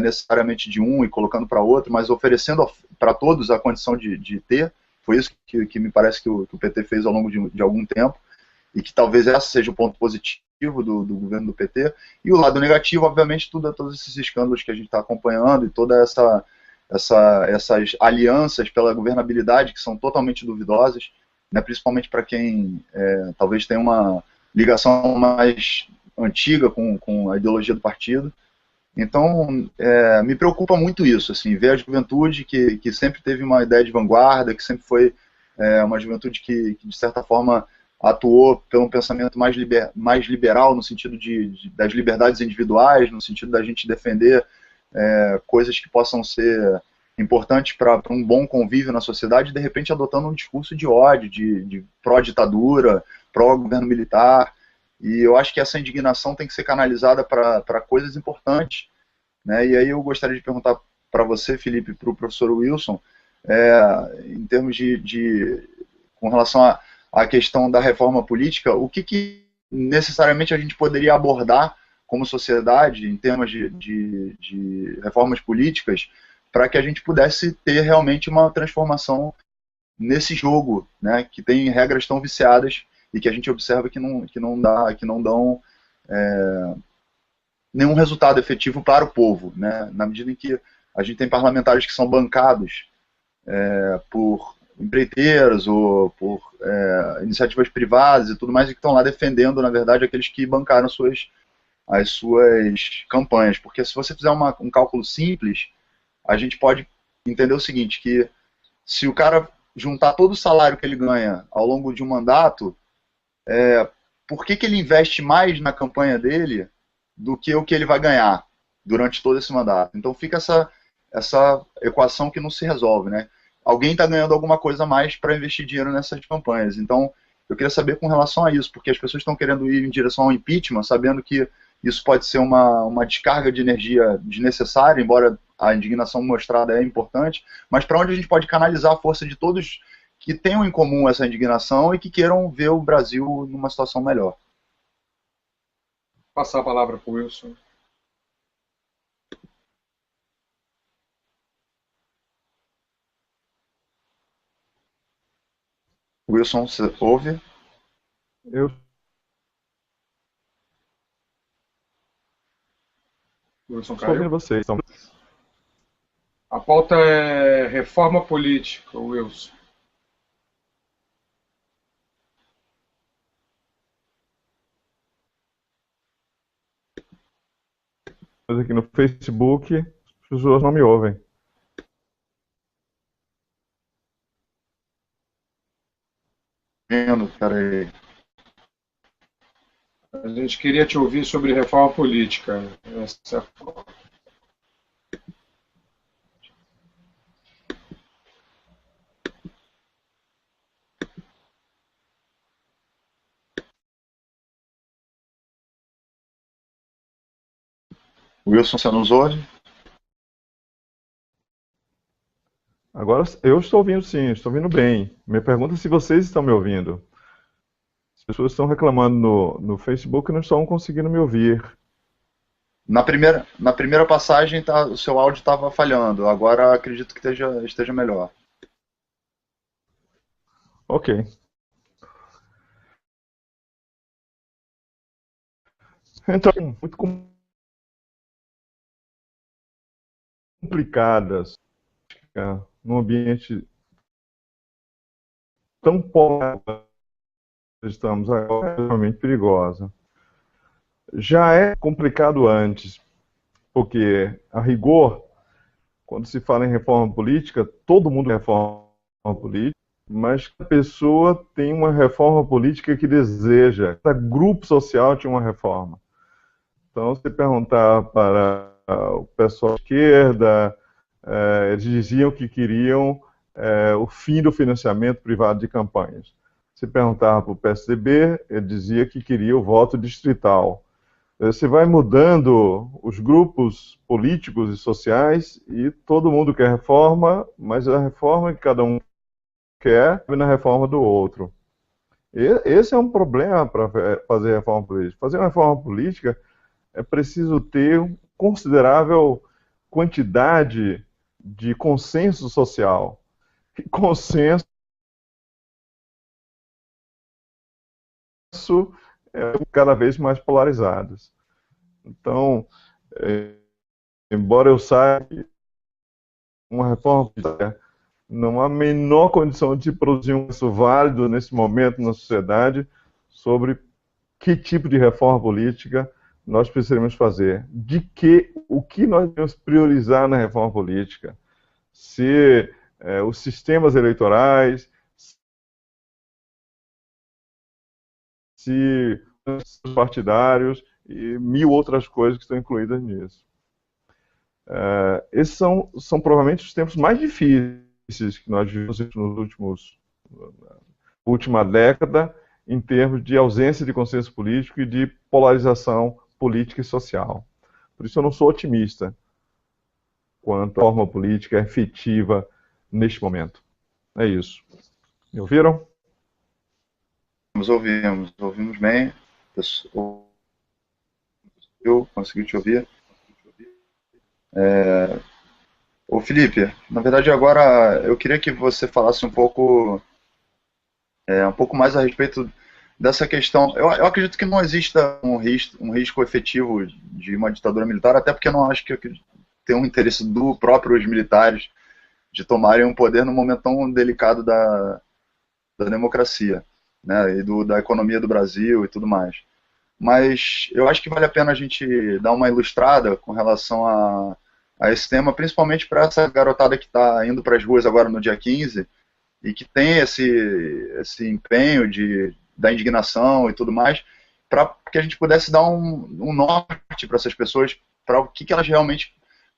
necessariamente de um e colocando para outro, mas oferecendo para todos a condição de ter. Foi isso que me parece que o PT fez ao longo de algum tempo, e que talvez esse seja o ponto positivo do governo do PT. E o lado negativo, obviamente, todos esses escândalos que a gente está acompanhando e todas essas alianças pela governabilidade que são totalmente duvidosas, né, principalmente para quem talvez tenha uma ligação mais antiga com a ideologia do partido. Então, me preocupa muito isso, assim, ver a juventude que sempre teve uma ideia de vanguarda, que sempre foi uma juventude que, de certa forma, atuou pelo pensamento mais liberal, no sentido das liberdades individuais, no sentido da gente defender coisas que possam ser importantes para um bom convívio na sociedade, e de repente adotando um discurso de ódio, de pró-ditadura, pró-governo militar. E eu acho que essa indignação tem que ser canalizada para coisas importantes, né? E aí eu gostaria de perguntar para você, Felipe, para o professor Wilson, em termos com relação à questão da reforma política, o que necessariamente a gente poderia abordar como sociedade em termos de reformas políticas, para que a gente pudesse ter realmente uma transformação nesse jogo, né, que tem regras tão viciadas e que a gente observa que não dão nenhum resultado efetivo para o povo, né, na medida em que a gente tem parlamentares que são bancados por empreiteiros ou por iniciativas privadas e tudo mais, e que estão lá defendendo, na verdade, aqueles que bancaram as suas campanhas. Porque se você fizer um cálculo simples, a gente pode entender o seguinte, que se o cara juntar todo o salário que ele ganha ao longo de um mandato, por que ele investe mais na campanha dele do que o que ele vai ganhar durante todo esse mandato? Então fica essa equação que não se resolve, né? Alguém está ganhando alguma coisa a mais para investir dinheiro nessas campanhas. Então, eu queria saber com relação a isso, porque as pessoas estão querendo ir em direção ao impeachment, sabendo que isso pode ser uma descarga de energia desnecessária, embora a indignação mostrada é importante, mas para onde a gente pode canalizar a força de todos que tenham em comum essa indignação e que queiram ver o Brasil numa situação melhor. Passar a palavra para o Wilson. Wilson, você ouve? Eu Wilson estou ouvindo caiu. vocês. Então, A pauta é reforma política, Wilson. mas aqui no Facebook, as pessoas não me ouvem. Vendo, peraí. A gente queria te ouvir sobre reforma política. Essa é a... Wilson, você nos ouve? Agora eu estou ouvindo sim, estou ouvindo bem. Me pergunta se vocês estão me ouvindo. As pessoas estão reclamando no Facebook e não estão conseguindo me ouvir. Na primeira passagem, o seu áudio estava falhando. Agora acredito que esteja melhor. Ok. Então, muito complicadas, num ambiente tão polarizado que estamos agora, é realmente perigosa. Já é complicado antes, porque, a rigor, quando se fala em reforma política, todo mundo quer reforma política, mas a pessoa tem uma reforma política que deseja. Cada grupo social tinha uma reforma. Então, se perguntar para o pessoal da esquerda, eles diziam que queriam o fim do financiamento privado de campanhas. Se perguntava para o PSDB, ele dizia que queria o voto distrital. Você vai mudando os grupos políticos e sociais e todo mundo quer reforma, mas a reforma que cada um quer é na reforma do outro. Esse é um problema para fazer reforma política. Fazer uma reforma política é preciso ter considerável quantidade de consenso social. E consenso cada vez mais polarizados. Então, embora eu saiba que uma reforma política não há a menor condição de produzir um consenso válido nesse momento na sociedade sobre que tipo de reforma política nós precisamos fazer. O que nós devemos priorizar na reforma política. Se os sistemas eleitorais, se os partidários e mil outras coisas que estão incluídas nisso. Esses são provavelmente os tempos mais difíceis que nós vivemos nos última década, em termos de ausência de consenso político e de polarização política e social. Por isso eu não sou otimista quanto à forma política efetiva neste momento. É isso. Me ouviram? Ouvimos bem. Eu consegui te ouvir. Ô Felipe, na verdade agora eu queria que você falasse um pouco mais a respeito dessa questão. Eu acredito que não exista um risco efetivo de uma ditadura militar, até porque eu não acho que tem um interesse do próprios militares de tomarem um poder num momento tão delicado da democracia, né, e da economia do Brasil e tudo mais. Mas eu acho que vale a pena a gente dar uma ilustrada com relação a esse tema, principalmente para essa garotada que está indo para as ruas agora no dia 15 e que tem esse empenho da indignação e tudo mais, para que a gente pudesse dar um norte para essas pessoas, para o que elas realmente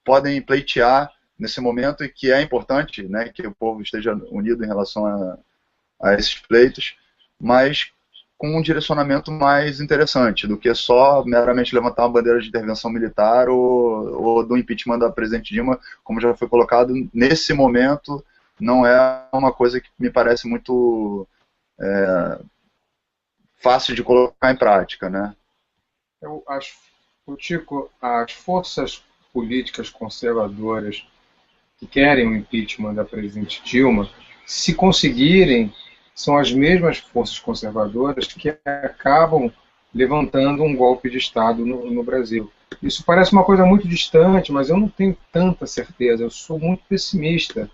podem pleitear nesse momento, e que é importante, né, que o povo esteja unido em relação a esses pleitos, mas com um direcionamento mais interessante do que só meramente levantar uma bandeira de intervenção militar ou do impeachment da presidente Dilma, como já foi colocado. Nesse momento, não é uma coisa que me parece muito fácil de colocar em prática, né? Eu acho, Tico, as forças políticas conservadoras que querem o impeachment da presidente Dilma, se conseguirem, são as mesmas forças conservadoras que acabam levantando um golpe de Estado no Brasil. Isso parece uma coisa muito distante, mas eu não tenho tanta certeza. Eu sou muito pessimista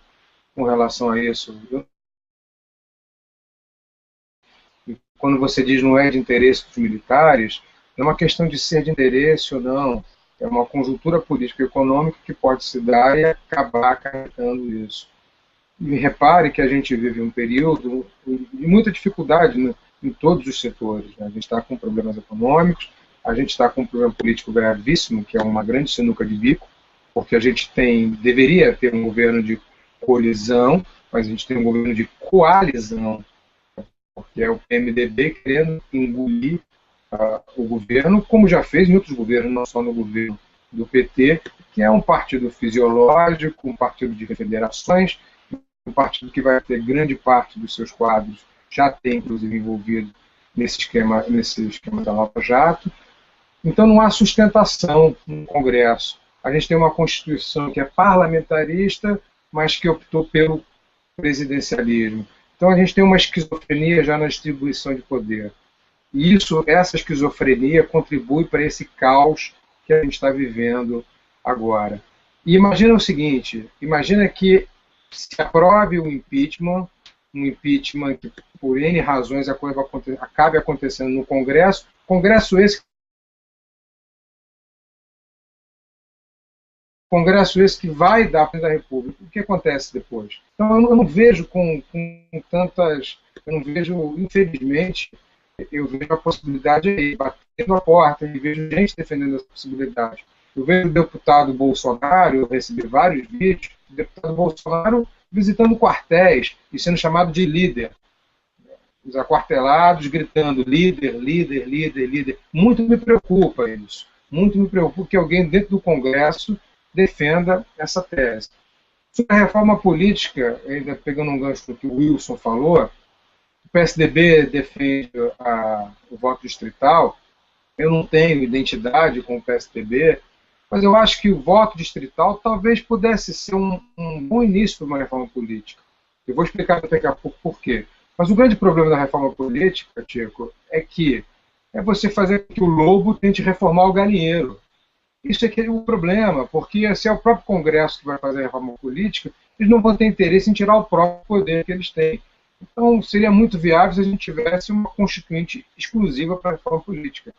com relação a isso. Quando você diz não é de interesse dos militares, não é uma questão de ser de interesse ou não. É uma conjuntura política e econômica que pode se dar e acabar acarretando isso. E repare que a gente vive um período de muita dificuldade em todos os setores, né? A gente está com problemas econômicos, a gente está com um problema político gravíssimo, que é uma grande sinuca de bico, porque a gente deveria ter um governo de colisão, mas a gente tem um governo de coalizão, porque é o PMDB querendo engolir o governo, como já fez em outros governos, não só no governo do PT, que é um partido fisiológico, um partido de federações, um partido que vai ter grande parte dos seus quadros, já tem inclusive envolvido nesse esquema da Lava Jato. Então não há sustentação no Congresso. A gente tem uma Constituição que é parlamentarista, mas que optou pelo presidencialismo. Então a gente tem uma esquizofrenia já na distribuição de poder. E essa esquizofrenia contribui para esse caos que a gente está vivendo agora. E imagina o seguinte, imagina que se aprove um impeachment que por N razões a coisa acabe acontecendo no Congresso esse que vai dar para a República. O que acontece depois? Então eu não vejo com tantas, eu não vejo, infelizmente, eu vejo a possibilidade aí, batendo a porta, e vejo gente defendendo essa possibilidade. Eu vejo o deputado Bolsonaro, eu recebi vários vídeos, o deputado Bolsonaro visitando quartéis e sendo chamado de líder. Os aquartelados gritando líder, líder, líder, líder. Muito me preocupa isso. Muito me preocupa que alguém dentro do Congresso defenda essa tese. Sobre a reforma política, ainda pegando um gancho do que o Wilson falou, o PSDB defende o voto distrital. Eu não tenho identidade com o PSDB, mas eu acho que o voto distrital talvez pudesse ser um bom início para uma reforma política. Eu vou explicar daqui a pouco por quê. Mas o grande problema da reforma política, Tico, é você fazer com que o lobo tente reformar o galinheiro. Isso é que é o problema, porque se é o próprio Congresso que vai fazer a reforma política, eles não vão ter interesse em tirar o próprio poder que eles têm. Então seria muito viável se a gente tivesse uma constituinte exclusiva para a reforma política.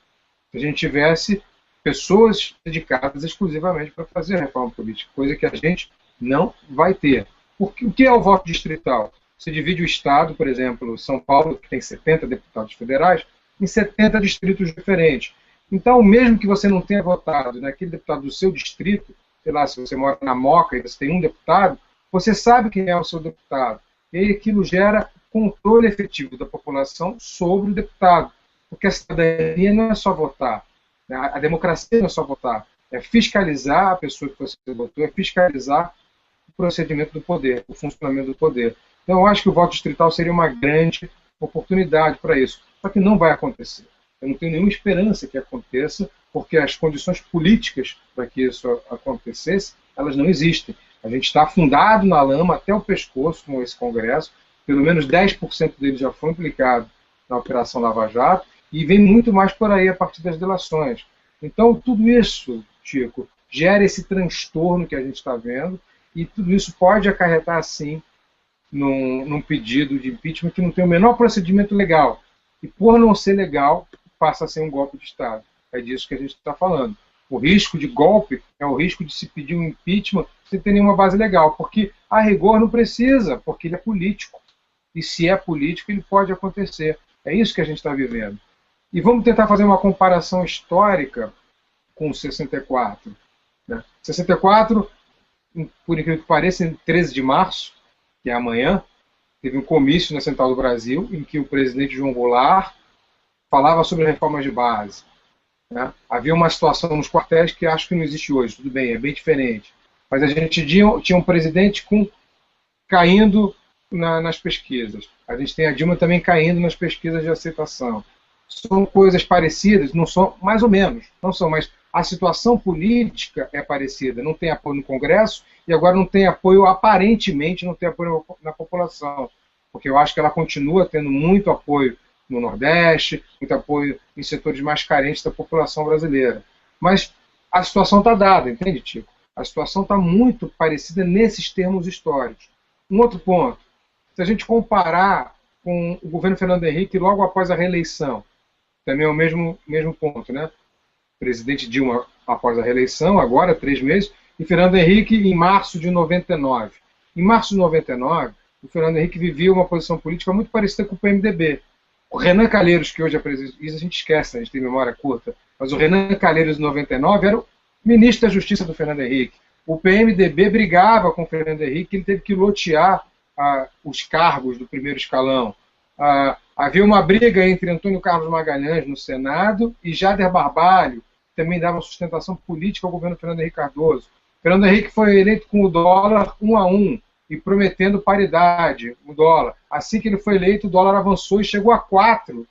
Se a gente tivesse pessoas dedicadas exclusivamente para fazer a reforma política, coisa que a gente não vai ter. Porque, o que é o voto distrital? Você divide o Estado, por exemplo, São Paulo, que tem 70 deputados federais, em 70 distritos diferentes. Então, mesmo que você não tenha votado naquele deputado do seu distrito, sei lá, se você mora na Moca e você tem um deputado, você sabe quem é o seu deputado. E aquilo gera controle efetivo da população sobre o deputado. Porque a cidadania não é só votar. A democracia não é só votar. É fiscalizar a pessoa que você votou, é fiscalizar o procedimento do poder, o funcionamento do poder. Então, eu acho que o voto distrital seria uma grande oportunidade para isso. Só que não vai acontecer. Eu não tenho nenhuma esperança que aconteça, porque as condições políticas para que isso acontecesse, elas não existem. A gente está afundado na lama até o pescoço com esse Congresso. Pelo menos 10% dele já foi implicado na Operação Lava Jato, e vem muito mais por aí a partir das delações. Então, tudo isso, Chico, gera esse transtorno que a gente está vendo, E tudo isso pode acarretar, sim, num pedido de impeachment que não tem o menor procedimento legal. E por não ser legal, passa a ser um golpe de Estado. É disso que a gente está falando. O risco de golpe é o risco de se pedir um impeachment sem ter nenhuma base legal, porque a rigor não precisa, porque ele é político. E se é político, ele pode acontecer. É isso que a gente está vivendo. E vamos tentar fazer uma comparação histórica com o 64. Né? 64, por incrível que pareça, em 13 de março, que é amanhã, teve um comício na Central do Brasil, em que o presidente João Goulart falava sobre reformas de base. Né? Havia uma situação nos quartéis que acho que não existe hoje, tudo bem, é bem diferente. Mas a gente tinha um presidente caindo nas pesquisas. A gente tem a Dilma também caindo nas pesquisas de aceitação. São coisas parecidas, não são, mais ou menos, não são, mas a situação política é parecida. Não tem apoio no Congresso e agora não tem apoio, aparentemente, não tem apoio na população. Porque eu acho que ela continua tendo muito apoio no Nordeste, muito apoio em setores mais carentes da população brasileira. Mas a situação está dada, entende, Tico? A situação está muito parecida nesses termos históricos. Um outro ponto, se a gente comparar com o governo Fernando Henrique logo após a reeleição, também é o mesmo ponto, né? Presidente Dilma após a reeleição, agora, 3 meses, e Fernando Henrique em março de 99. Em março de 99, o Fernando Henrique vivia uma posição política muito parecida com o PMDB. O Renan Calheiros, que hoje é presidente, isso a gente esquece, a gente tem memória curta, mas o Renan Calheiros, em 99, era o ministro da Justiça do Fernando Henrique. O PMDB brigava com o Fernando Henrique, ele teve que lotear os cargos do primeiro escalão. Havia uma briga entre Antônio Carlos Magalhães no Senado e Jader Barbalho, que também dava sustentação política ao governo Fernando Henrique Cardoso. Fernando Henrique foi eleito com o dólar 1-1 e prometendo paridade, o dólar. Assim que ele foi eleito, o dólar avançou e chegou a R$ 4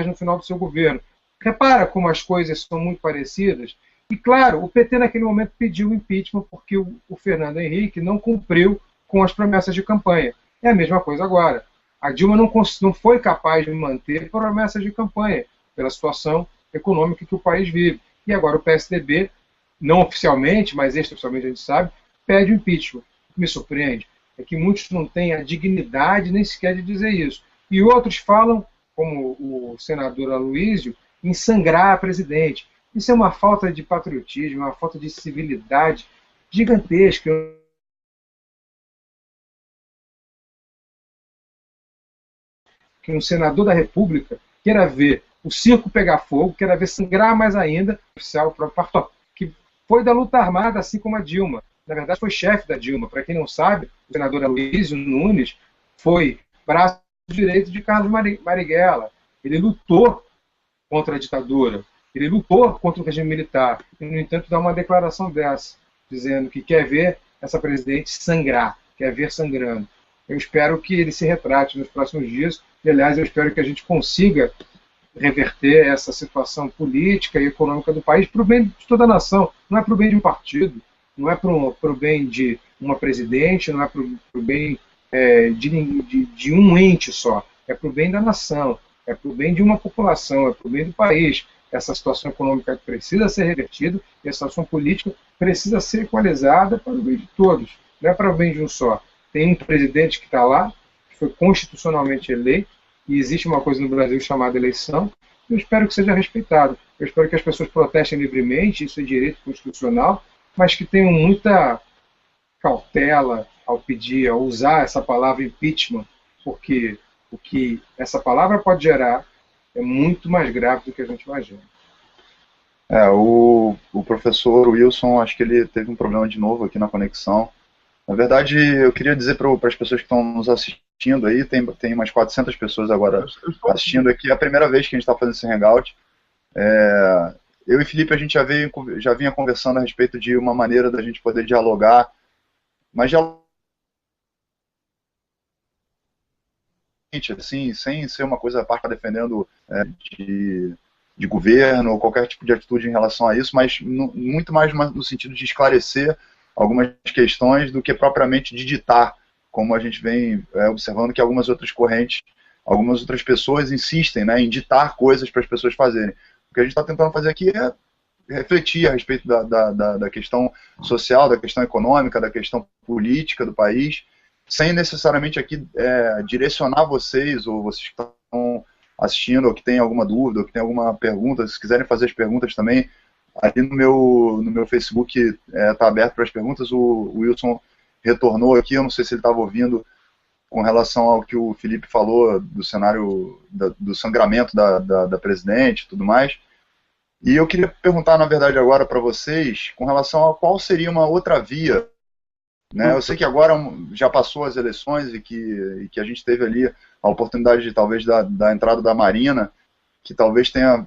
no final do seu governo. Repara como as coisas são muito parecidas. E, claro, o PT naquele momento pediu o impeachment porque o Fernando Henrique não cumpriu com as promessas de campanha. É a mesma coisa agora. A Dilma não foi capaz de manter promessas de campanha pela situação econômica que o país vive. E agora o PSDB, não oficialmente, mas extraoficialmente a gente sabe, pede o impeachment. O que me surpreende é que muitos não têm a dignidade nem sequer de dizer isso. E outros falam, como o senador Aloysio, em sangrar a presidente. Isso é uma falta de patriotismo, uma falta de civilidade gigantesca. Que um senador da República queira ver o circo pegar fogo, queira ver sangrar mais ainda, o próprio que foi da luta armada, assim como a Dilma. Na verdade, foi chefe da Dilma. Para quem não sabe, o senador Aloysio Nunes foi braço direito de Carlos Marighella. Ele lutou contra a ditadura. Ele lutou contra o regime militar. E, no entanto, dá uma declaração dessa, dizendo que quer ver essa presidente sangrar, quer ver sangrando. Eu espero que ele se retrate nos próximos dias. E, aliás, eu espero que a gente consiga reverter essa situação política e econômica do país para o bem de toda a nação. Não é para o bem de um partido, não é para o bem de uma presidente, não é para o bem de um ente só. É para o bem da nação, é para o bem de uma população, é para o bem do país. Essa situação econômica precisa ser revertida e a situação política precisa ser equalizada para o bem de todos, não é para o bem de um só. Tem um presidente que está lá, que foi constitucionalmente eleito, e existe uma coisa no Brasil chamada eleição, eu espero que seja respeitado. Eu espero que as pessoas protestem livremente, isso é direito constitucional, mas que tenham muita cautela ao pedir, ao usar essa palavra impeachment, porque o que essa palavra pode gerar é muito mais grave do que a gente imagina. O professor Wilson, acho que ele teve um problema de novo aqui na conexão. Na verdade, eu queria dizer para as pessoas que estão nos assistindo aí, tem umas 400 pessoas agora assistindo aqui, é a primeira vez que a gente está fazendo esse hangout. Eu e Felipe, a gente já vinha conversando a respeito de uma maneira da gente poder dialogar, mas assim, sem ser uma coisa a parte defendendo de governo ou qualquer tipo de atitude em relação a isso, mas muito mais no sentido de esclarecer algumas questões do que propriamente de ditar, como a gente vem observando que algumas outras correntes, algumas outras pessoas insistem, né, em ditar coisas para as pessoas fazerem. O que a gente está tentando fazer aqui é refletir a respeito da questão social, da questão econômica, da questão política do país, sem necessariamente aqui direcionar vocês, ou vocês que estão assistindo, ou que têm alguma dúvida, ou que têm alguma pergunta, se quiserem fazer as perguntas também, ali no meu Facebook está aberto para as perguntas. O Wilson retornou aqui, eu não sei se ele estava ouvindo, com relação ao que o Felipe falou do cenário do sangramento da presidente e tudo mais. E eu queria perguntar, na verdade, agora para vocês, com relação a qual seria uma outra via, né? Eu sei que agora já passou as eleições e que a gente teve ali a oportunidade de, talvez, da entrada da Marina, que talvez tenha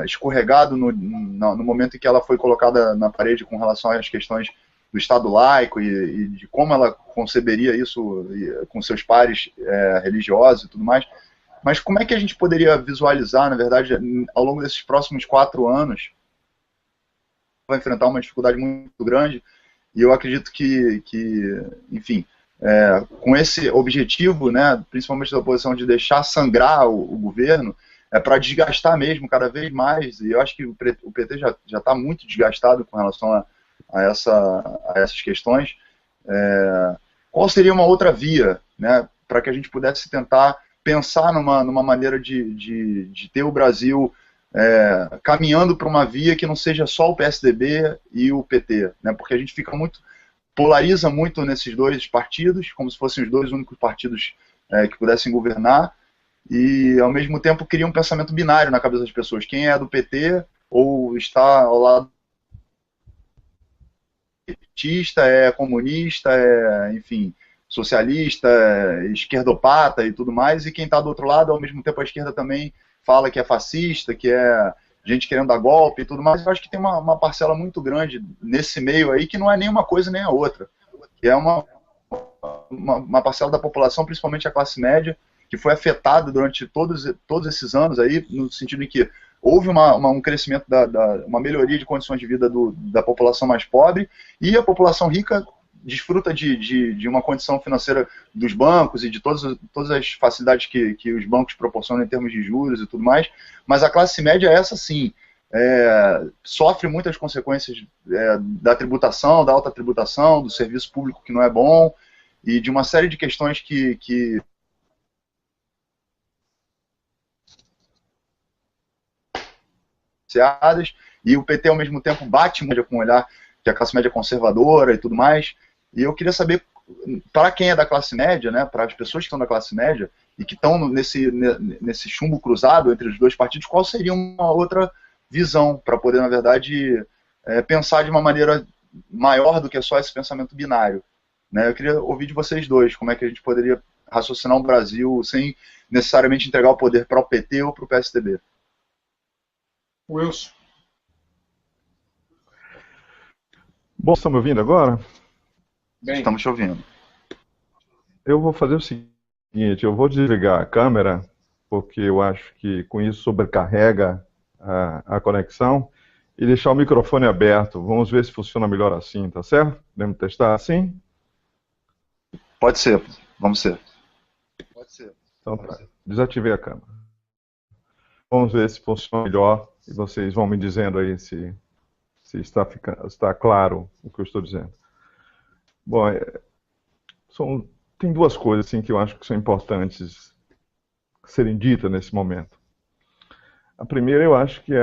escorregado no momento em que ela foi colocada na parede com relação às questões do Estado laico e de como ela conceberia isso com seus pares religiosos e tudo mais. Mas como é que a gente poderia visualizar, na verdade, ao longo desses próximos 4 anos, vai enfrentar uma dificuldade muito grande, e eu acredito que enfim, com esse objetivo, né, principalmente da oposição, de deixar sangrar o governo, para desgastar mesmo cada vez mais, e eu acho que o PT já está muito desgastado com relação a essas questões. Qual seria uma outra via, né, para que a gente pudesse tentar pensar numa maneira de ter o Brasil caminhando para uma via que não seja só o PSDB e o PT, né, porque a gente polariza muito nesses dois partidos, como se fossem os dois únicos partidos que pudessem governar, e ao mesmo tempo cria um pensamento binário na cabeça das pessoas: quem é do PT ou está ao lado petista, é comunista, enfim, socialista, esquerdopata e tudo mais, e quem está do outro lado, ao mesmo tempo a esquerda também fala que é fascista, que é gente querendo dar golpe e tudo mais. Eu acho que tem uma parcela muito grande nesse meio aí que não é nem uma coisa nem a outra, que é uma parcela da população, principalmente a classe média, que foi afetada durante todos esses anos aí, no sentido em que houve um crescimento, uma melhoria de condições de vida da população mais pobre, e a população rica desfruta de uma condição financeira dos bancos e de todas as facilidades que os bancos proporcionam em termos de juros e tudo mais, mas a classe média, essa sim, sofre muitas consequências da tributação, da alta tributação, do serviço público que não é bom, e de uma série de questões que e o PT ao mesmo tempo bate muito com o olhar que a classe média é conservadora e tudo mais. E eu queria saber, para quem é da classe média, né, para as pessoas que estão da classe média e que estão nesse chumbo cruzado entre os dois partidos, qual seria uma outra visão para poder, na verdade, pensar de uma maneira maior do que só esse pensamento binário, né? Eu queria ouvir de vocês dois como é que a gente poderia raciocinar um Brasil sem necessariamente entregar o poder para o PT ou para o PSDB. Wilson. Bom, estão me ouvindo agora? Bem, estamos te ouvindo. Eu vou fazer o seguinte, eu vou desligar a câmera, porque eu acho que com isso sobrecarrega a conexão, e deixar o microfone aberto. Vamos ver se funciona melhor assim, tá certo? Podemos testar assim? Pode ser, vamos ser. Pode ser. Então tá, desativei a câmera. Vamos ver se funciona melhor, e vocês vão me dizendo aí se está claro o que eu estou dizendo. Bom, tem duas coisas assim, que eu acho que são importantes serem ditas nesse momento. A primeira, eu acho que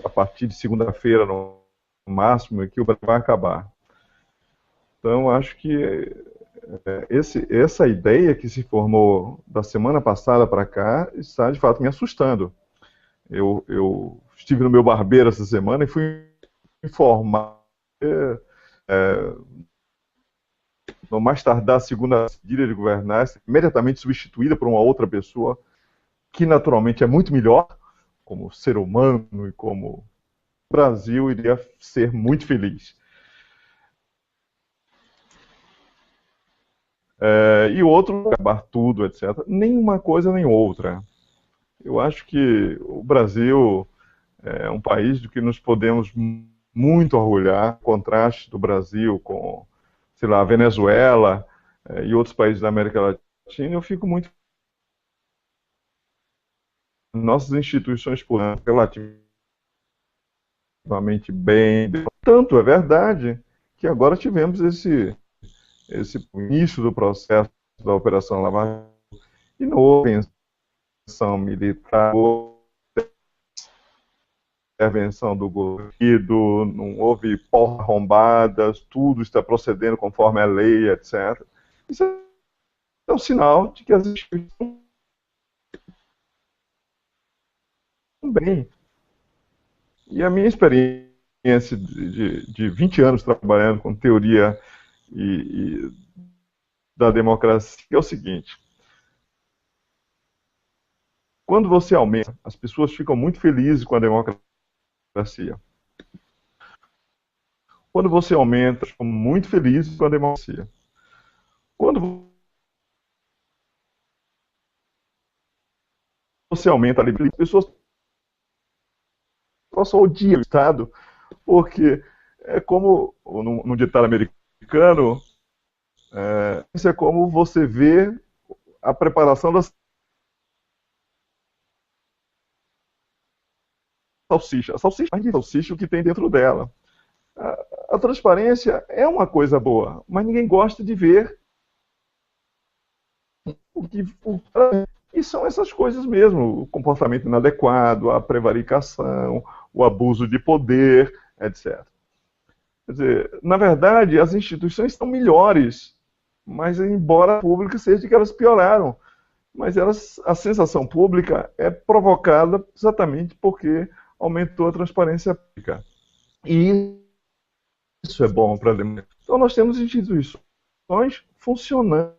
a partir de segunda-feira, no máximo, que o Brasil vai acabar. Então, eu acho que essa ideia que se formou da semana passada para cá está, de fato, me assustando. Eu estive no meu barbeiro essa semana e fui informar no mais tardar segunda seguida de governar, imediatamente substituída por uma outra pessoa que naturalmente é muito melhor como ser humano e como o Brasil iria ser muito feliz. E o outro, acabar tudo, etc. Nem uma coisa nem outra. Eu acho que o Brasil é um país do que nos podemos muito orgulhar. O contraste do Brasil com sei lá, Venezuela e outros países da América Latina, eu fico muito... Nossas instituições políticas relativamente bem. Tanto é verdade que agora tivemos esse início do processo da Operação Lava Jato e não houve intervenção militar, não houve intervenção do governo, não houve portas arrombadas, tudo está procedendo conforme a lei, etc. Isso é um sinal de que as instituições estão bem. E a minha experiência de 20 anos trabalhando com teoria da democracia é o seguinte: quando você aumenta, as pessoas ficam muito felizes com a democracia. Quando você aumenta, ficam muito felizes com a democracia. Quando você aumenta a liberdade, as pessoas só odiam o Estado, porque é como no ditado americano, isso é como você vê a preparação da salsicha. A salsicha é salsicha o que tem dentro dela. A transparência é uma coisa boa, mas ninguém gosta de ver e são essas coisas mesmo, o comportamento inadequado, a prevaricação, o abuso de poder, etc. Quer dizer, na verdade, as instituições estão melhores, mas embora a pública seja que elas pioraram. Mas a sensação pública é provocada exatamente porque aumentou a transparência pública. E isso é bom para a democracia. Então nós temos instituições funcionando.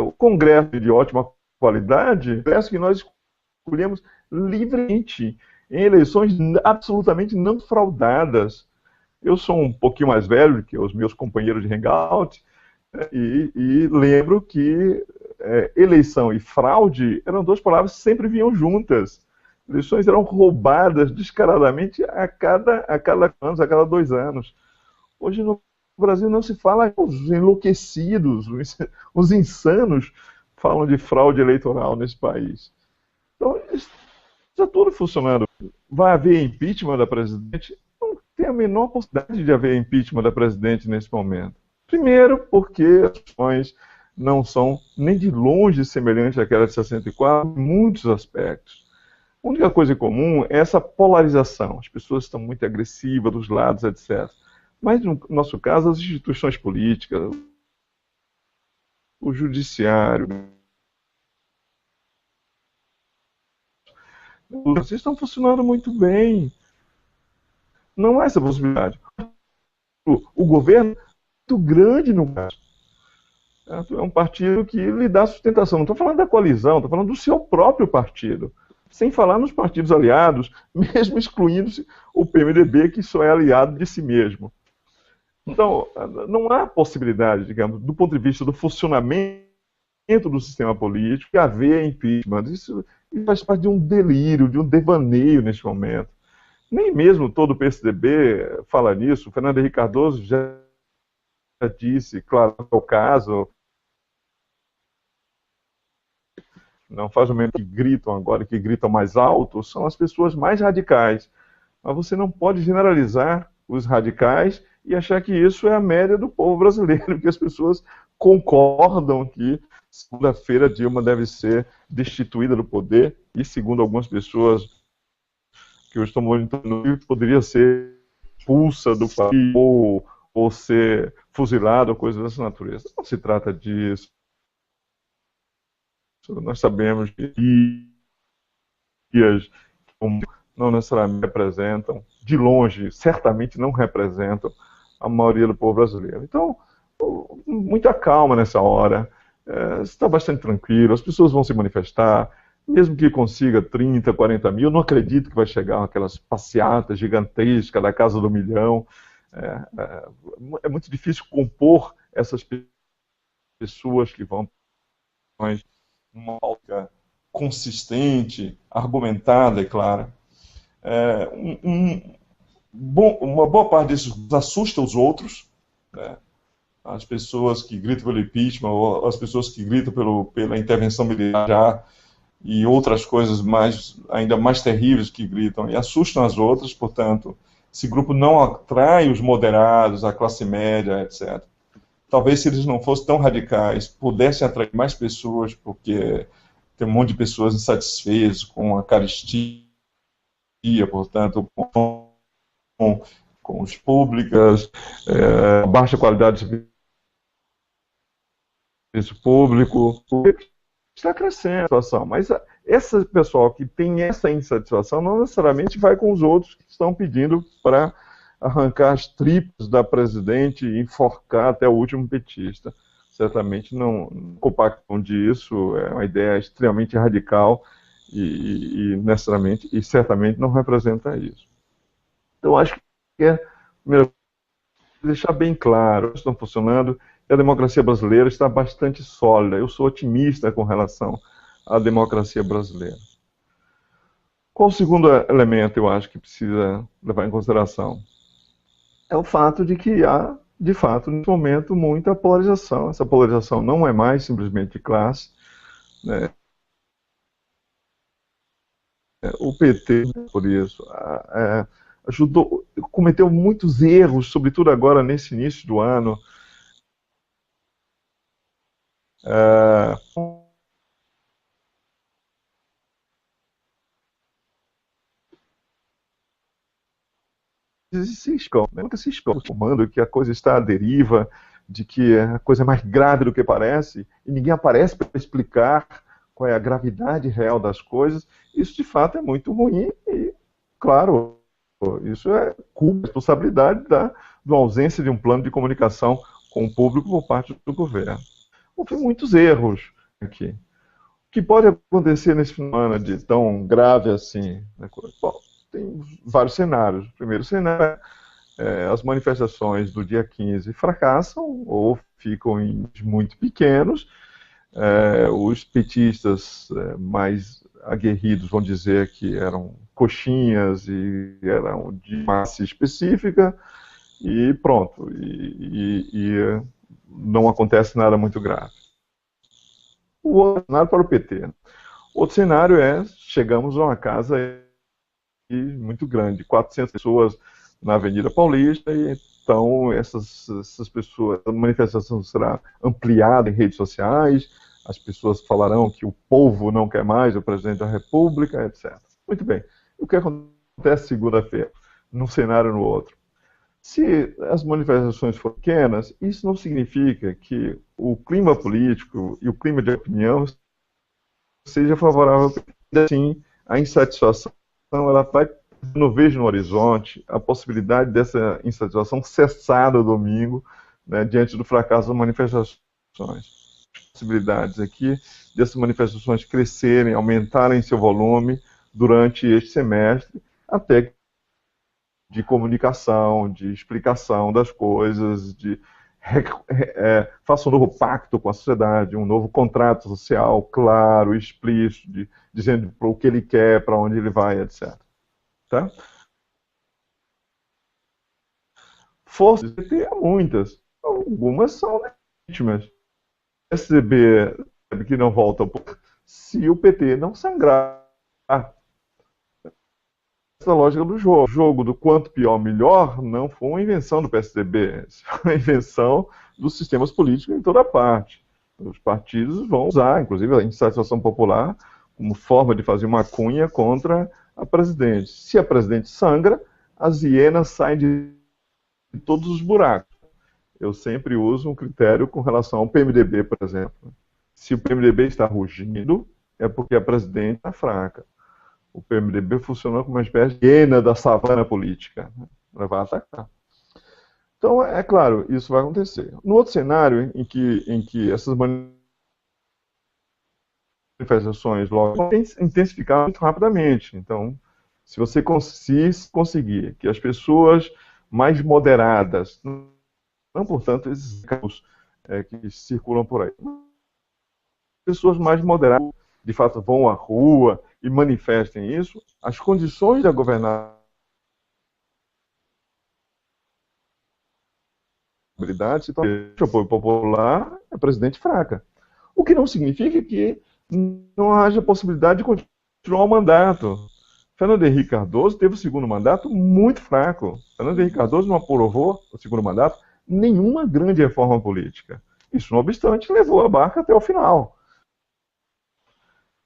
O Congresso de ótima qualidade, parece que nós escolhemos livremente em eleições absolutamente não fraudadas. Eu sou um pouquinho mais velho que os meus companheiros de hangout e lembro que eleição e fraude eram duas palavras que sempre vinham juntas. Eleições eram roubadas descaradamente a cada ano, a cada 2 anos. Hoje no Brasil não se fala, os enlouquecidos, os insanos falam de fraude eleitoral nesse país. Então, está tudo funcionando. Vai haver impeachment da presidente? Não tem a menor possibilidade de haver impeachment da presidente nesse momento. Primeiro, porque as questões não são nem de longe semelhantes àquelas de 64, em muitos aspectos. A única coisa em comum é essa polarização. As pessoas estão muito agressivas dos lados, etc. Mas, no nosso caso, as instituições políticas, o judiciário, vocês estão funcionando muito bem. Não há essa possibilidade. O governo é muito grande no caso. É um partido que lhe dá sustentação. Não estou falando da coalizão, estou falando do seu próprio partido. Sem falar nos partidos aliados, mesmo excluindo-se o PMDB, que só é aliado de si mesmo. Então, não há possibilidade, digamos, do ponto de vista do funcionamento do sistema político, de haver impeachment. Isso faz parte de um delírio, de um devaneio neste momento. Nem mesmo todo o PSDB fala nisso. O Fernando Henrique Cardoso já disse, claro, no seu caso, não faz o mesmo que gritam agora, que gritam mais alto, são as pessoas mais radicais. Mas você não pode generalizar os radicais e achar que isso é a média do povo brasileiro, que as pessoas concordam que segunda-feira Dilma deve ser destituída do poder e, segundo algumas pessoas que eu estou monitorando, poderia ser expulsa do país ou ser fuzilada ou coisa dessa natureza. Não se trata disso. Nós sabemos que dias não necessariamente representam, de longe, certamente não representam a maioria do povo brasileiro. Então, muita calma nessa hora, está bastante tranquilo, as pessoas vão se manifestar, mesmo que consiga 30, 40 mil, não acredito que vai chegar aquelas passeatas gigantescas da Casa do Milhão. É muito difícil compor essas pessoas que vão uma pauta consistente, argumentada e clara. Uma boa parte desses assusta os outros, né? as pessoas que gritam pelo impeachment, ou as pessoas que gritam pela intervenção militar, e outras coisas ainda mais terríveis que gritam, e assustam as outras. Portanto, esse grupo não atrai os moderados, a classe média, etc. Talvez, se eles não fossem tão radicais, pudessem atrair mais pessoas, porque tem um monte de pessoas insatisfeitas com a carestia, portanto, com as públicas, baixa qualidade de serviço público. Está crescendo a situação, mas esse pessoal que tem essa insatisfação não necessariamente vai com os outros que estão pedindo para arrancar as tripas da presidente e enforcar até o último petista. Certamente não compactam disso, é uma ideia extremamente radical e necessariamente e certamente não representa isso. Então, acho que é primeiro, deixar bem claro, estão funcionando, e a democracia brasileira está bastante sólida. Eu sou otimista com relação à democracia brasileira. Qual o segundo elemento eu acho que precisa levar em consideração? É o fato de que há, de fato, nesse momento, muita polarização. Essa polarização não é mais simplesmente de classe, né? O PT, por isso, cometeu muitos erros, sobretudo agora nesse início do ano. Nunca se escondendo que a coisa está à deriva, de que a coisa é mais grave do que parece, e ninguém aparece para explicar qual é a gravidade real das coisas. Isso, de fato, é muito ruim e, claro, isso é culpa, responsabilidade da ausência de um plano de comunicação com o público por parte do governo. Houve muitos erros aqui. O que pode acontecer nesse fim de semana de tão grave assim? Bom, tem vários cenários. O primeiro cenário as manifestações do dia 15 fracassam ou ficam muito pequenos. Os petistas mais aguerridos vão dizer que eram coxinhas e eram de massa específica e pronto. E não acontece nada muito grave. O outro cenário para o PT. Outro cenário chegamos a uma casa muito grande, 400 pessoas na Avenida Paulista, e então essas pessoas, a manifestação será ampliada em redes sociais, as pessoas falarão que o povo não quer mais o presidente da República, etc. Muito bem. O que acontece segunda-feira, num cenário ou no outro? Se as manifestações forem pequenas, isso não significa que o clima político e o clima de opinião seja favorável. Assim, a insatisfação ela vai, não vejo no horizonte a possibilidade dessa insatisfação cessar no domingo, né, diante do fracasso das manifestações. Possibilidades aqui dessas manifestações crescerem, aumentarem seu volume durante este semestre, até de comunicação, de explicação das coisas, de faça um novo pacto com a sociedade, um novo contrato social claro, explícito, dizendo o que ele quer, para onde ele vai, etc. Tá? Forças do PT há muitas. Algumas são legítimas. O PSDB que não volta ao poder se o PT não sangrar. Essa lógica do jogo. O jogo do quanto pior, melhor não foi uma invenção do PSDB. Foi uma invenção dos sistemas políticos em toda parte. Os partidos vão usar, inclusive, a insatisfação popular como forma de fazer uma cunha contra a presidente. Se a presidente sangra, as hienas saem de todos os buracos. Eu sempre uso um critério com relação ao PMDB, por exemplo. Se o PMDB está rugindo, é porque a presidente está fraca. O PMDB funcionou como uma espécie de hiena da savana política. Né? Vai atacar. Então, é claro, isso vai acontecer. No outro cenário, em que essas manifestações logo intensificar muito rapidamente. Então, se você conseguir que as pessoas mais moderadas, não, portanto, esses casos que circulam por aí, pessoas mais moderadas, de fato, vão à rua e manifestem isso, as condições da governança habilidade, então o apoio popular é presidente fraca. O que não significa que não haja possibilidade de continuar o mandato. Fernando Henrique Cardoso teve o segundo mandato muito fraco. Fernando Henrique Cardoso não aprovou o segundo mandato nenhuma grande reforma política. Isso, não obstante, levou a barca até o final.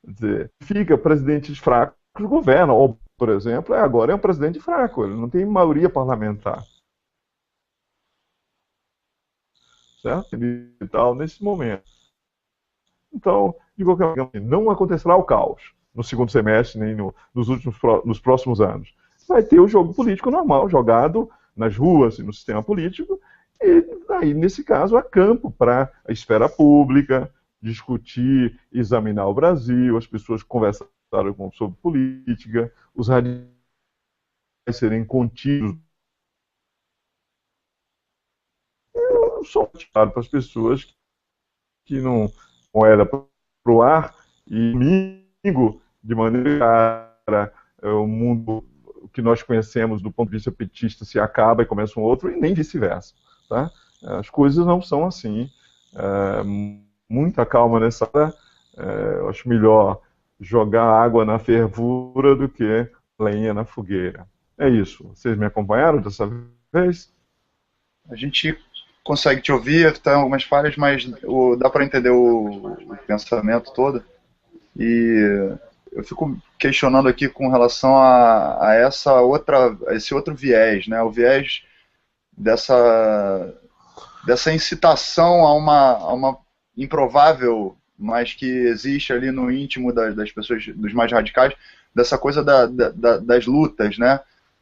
Quer dizer, fica presidentes fracos governam, ou, por exemplo, agora é um presidente fraco, ele não tem maioria parlamentar. Certo? E tal, nesse momento. Então, de qualquer maneira, não acontecerá o caos no segundo semestre, nem nos próximos anos. Vai ter o jogo político normal, jogado nas ruas e no sistema político, e aí, nesse caso, há campo para a esfera pública, discutir, examinar o Brasil, as pessoas conversarem sobre política, os radicais serem contidos. Eu sou claro para as pessoas que não era para o ar, e domingo, de maneira clara, o mundo que nós conhecemos do ponto de vista petista se acaba e começa um outro, e nem vice-versa. Tá? As coisas não são assim. Muita calma nessa hora. Eu acho melhor jogar água na fervura do que lenha na fogueira. É isso. Vocês me acompanharam dessa vez? A gente consegue te ouvir, tem algumas falhas, mas dá para entender o pensamento todo. E eu fico questionando aqui com relação a esse outro viés, né? O viés dessa incitação a uma improvável, mas que existe ali no íntimo das pessoas, dos mais radicais, dessa coisa das lutas, né?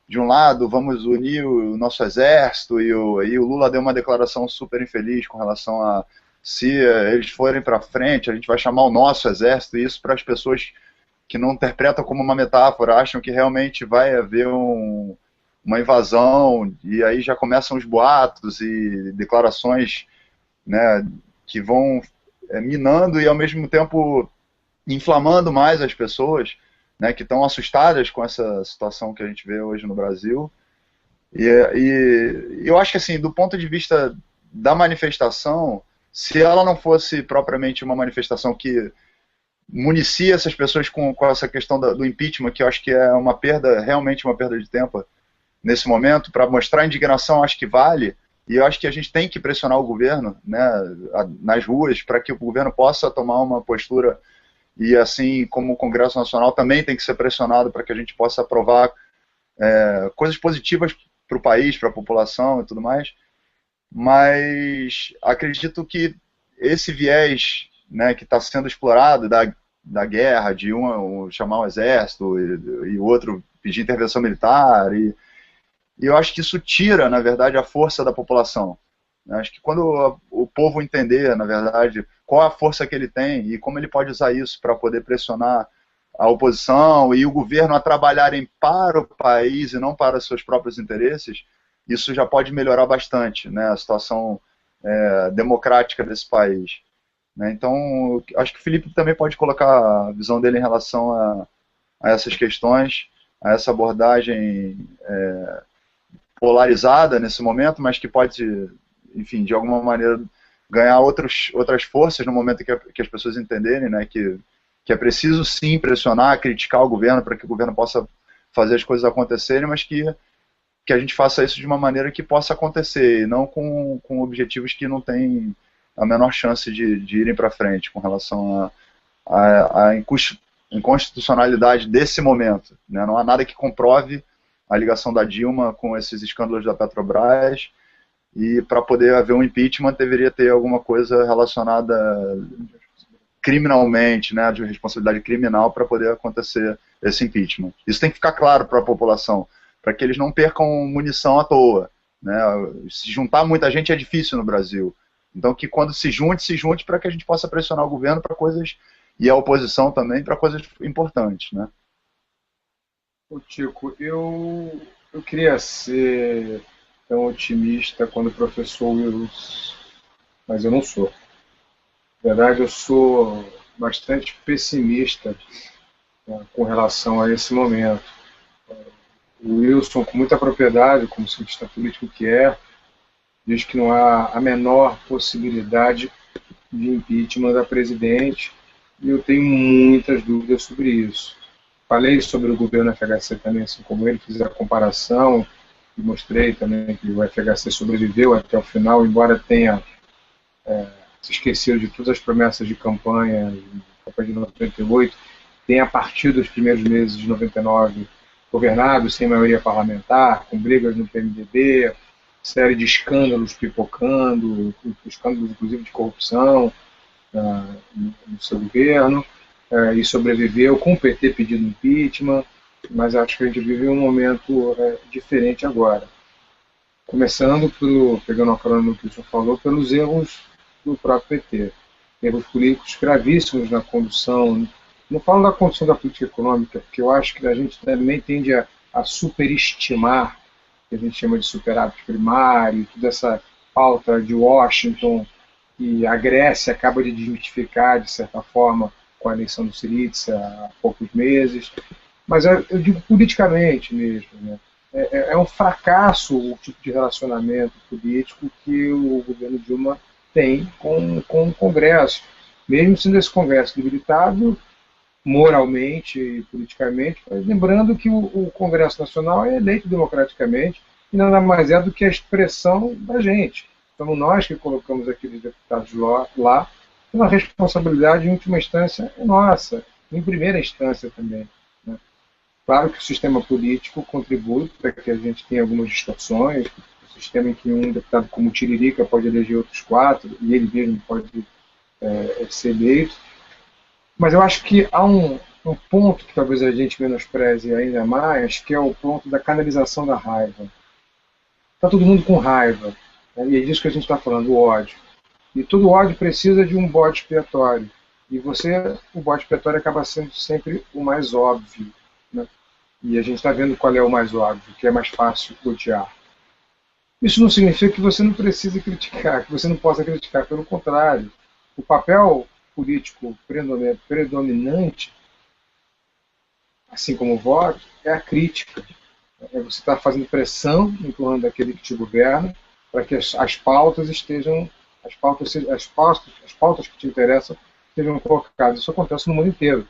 De um lado, vamos unir o nosso exército, e o Lula deu uma declaração super infeliz com relação a se eles forem para frente, a gente vai chamar o nosso exército, e isso para as pessoas que não interpretam como uma metáfora, acham que realmente vai haver uma invasão, e aí já começam os boatos e declarações, né, que vão minando e ao mesmo tempo inflamando mais as pessoas, né, que estão assustadas com essa situação que a gente vê hoje no Brasil. E eu acho que, assim, do ponto de vista da manifestação, se ela não fosse propriamente uma manifestação que municia essas pessoas com essa questão do impeachment, que eu acho que é uma perda, realmente uma perda de tempo nesse momento, para mostrar indignação, acho que vale, e eu acho que a gente tem que pressionar o governo, né, nas ruas, para que o governo possa tomar uma postura, e assim como o Congresso Nacional também tem que ser pressionado para que a gente possa aprovar coisas positivas para o país, para a população e tudo mais. Mas acredito que esse viés, né, que está sendo explorado da guerra, de chamar o exército e o outro pedir intervenção militar, e eu acho que isso tira, na verdade, a força da população. Acho que quando o povo entender, na verdade, qual a força que ele tem e como ele pode usar isso para poder pressionar a oposição e o governo a trabalharem para o país e não para os seus próprios interesses, isso já pode melhorar bastante, né, a situação democrática desse país. Né? Então, acho que o Felipe também pode colocar a visão dele em relação a essas questões, a essa abordagem polarizada nesse momento, mas que pode, enfim, de alguma maneira ganhar outras forças no momento que as pessoas entenderem, né, que é preciso sim pressionar, criticar o governo para que o governo possa fazer as coisas acontecerem, mas que a gente faça isso de uma maneira que possa acontecer, e não com objetivos que não têm a menor chance de irem para frente com relação à inconstitucionalidade desse momento. Né? Não há nada que comprove a ligação da Dilma com esses escândalos da Petrobras, e para poder haver um impeachment deveria ter alguma coisa relacionada criminalmente, né, de responsabilidade criminal para poder acontecer esse impeachment. Isso tem que ficar claro para a população, para que eles não percam munição à toa. Né? Se juntar muita gente é difícil no Brasil. Então que quando se junte para que a gente possa pressionar o governo para coisas, e a oposição também, para coisas importantes. Né? Ô Tico, eu queria ser tão otimista quanto o professor Wills, mas eu não sou. Na verdade, eu sou bastante pessimista, né, com relação a esse momento. O Wilson, com muita propriedade, como cientista político que é, diz que não há a menor possibilidade de impeachment da presidente, e eu tenho muitas dúvidas sobre isso. Falei sobre o governo FHC também, assim como ele, fiz a comparação e mostrei também que o FHC sobreviveu até o final, embora tenha se esquecido de todas as promessas de campanha de 98, tenha a partir dos primeiros meses de 99 governado sem maioria parlamentar, com brigas no PMDB, série de escândalos pipocando, escândalos inclusive de corrupção no seu governo, e sobreviveu com o PT pedindo impeachment, mas acho que a gente vive um momento diferente agora. Começando pegando a carona no que o senhor falou, pelos erros do próprio PT. Erros políticos gravíssimos na condução. Não falo da condução da política econômica, porque eu acho que a gente também tende a superestimar, que a gente chama de superávit primário, toda essa pauta de Washington, que a Grécia acaba de desmitificar, de certa forma, com a eleição do Syriza há poucos meses. Mas eu digo politicamente mesmo, né? É um fracasso o tipo de relacionamento político que o governo Dilma tem com o Congresso. Mesmo sendo esse Congresso debilitado moralmente e politicamente, lembrando que o Congresso Nacional é eleito democraticamente e nada mais é do que a expressão da gente. Somos nós que colocamos aqueles deputados lá, então a responsabilidade, em última instância, é nossa, em primeira instância também. Né? Claro que o sistema político contribui para que a gente tenha algumas distorções, um sistema em que um deputado como o Tiririca pode eleger outros 4, e ele mesmo pode ser eleito. Mas eu acho que há um ponto que talvez a gente menospreze ainda mais, que é o ponto da canalização da raiva. Está todo mundo com raiva, né? E é disso que a gente está falando, o ódio. E todo ódio precisa de um bode expiatório. E o bode expiatório acaba sendo sempre o mais óbvio. Né? E a gente está vendo qual é o mais óbvio, que é mais fácil odiar. Isso não significa que você não precise criticar, que você não possa criticar. Pelo contrário, o papel político predominante, assim como o voto, é a crítica. É você estar fazendo pressão em torno daquele que te governa para que as pautas estejam, as pautas que te interessam sejam colocadas. Isso acontece no mundo inteiro.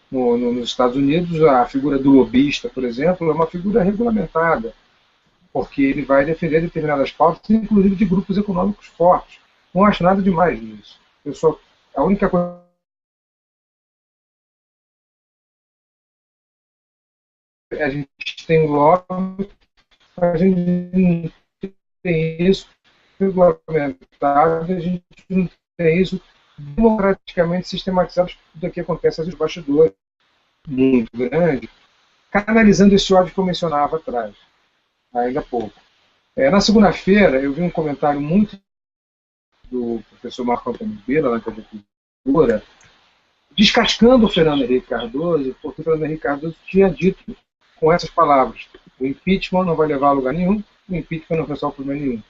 Nos Estados Unidos, a figura do lobista, por exemplo, é uma figura regulamentada, porque ele vai defender determinadas pautas, inclusive de grupos econômicos fortes. Não acho nada demais nisso. A única coisa a gente tem lobby, a gente não tem isso regulamentado, a gente não tem isso democraticamente sistematizado do que acontece nos bastidores muito grande, canalizando esse ódio que eu mencionava atrás, ainda há pouco. Na segunda-feira, eu vi um comentário muito do professor Marco Antônio Vieira, na TV Cultura, descascando o Fernando Henrique Cardoso, porque o Fernando Henrique Cardoso tinha dito com essas palavras: o impeachment não vai levar a lugar nenhum, o impeachment não resolve problema nenhum.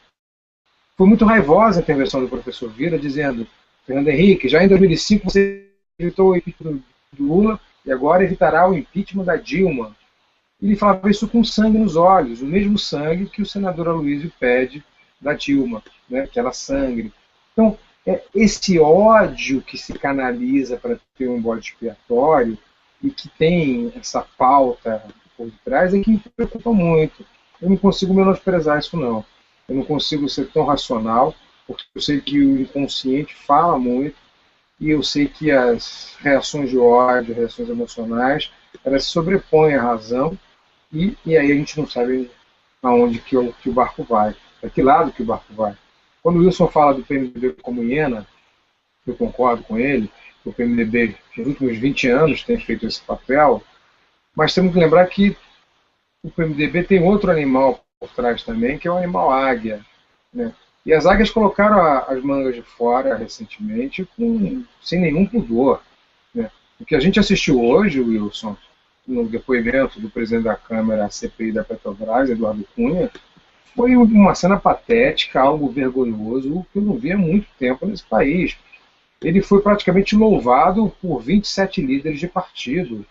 Foi muito raivosa a intervenção do professor Vieira, dizendo: Fernando Henrique, já em 2005 você evitou o impeachment do Lula e agora evitará o impeachment da Dilma. Ele falava isso com sangue nos olhos, o mesmo sangue que o senador Aloysio pede da Dilma, né, que ela sangre. Então, esse ódio que se canaliza para ter um bode expiatório e que tem essa pauta por trás é que me preocupa muito. Eu não consigo menosprezar isso, não. Eu não consigo ser tão racional, porque eu sei que o inconsciente fala muito e eu sei que as reações de ódio, reações emocionais, elas se sobrepõem à razão e aí a gente não sabe aonde que o barco vai, para que lado que o barco vai. Quando o Wilson fala do PMDB como hiena, eu concordo com ele, o PMDB nos últimos 20 anos tem feito esse papel, mas temos que lembrar que o PMDB tem outro animal por trás também, que é o animal águia. Né? E as águias colocaram as mangas de fora recentemente sem nenhum pudor. Né? O que a gente assistiu hoje, Wilson, no depoimento do presidente da Câmara, a CPI da Petrobras, Eduardo Cunha, foi uma cena patética, algo vergonhoso, que eu não vi há muito tempo nesse país. Ele foi praticamente louvado por 27 líderes de partido.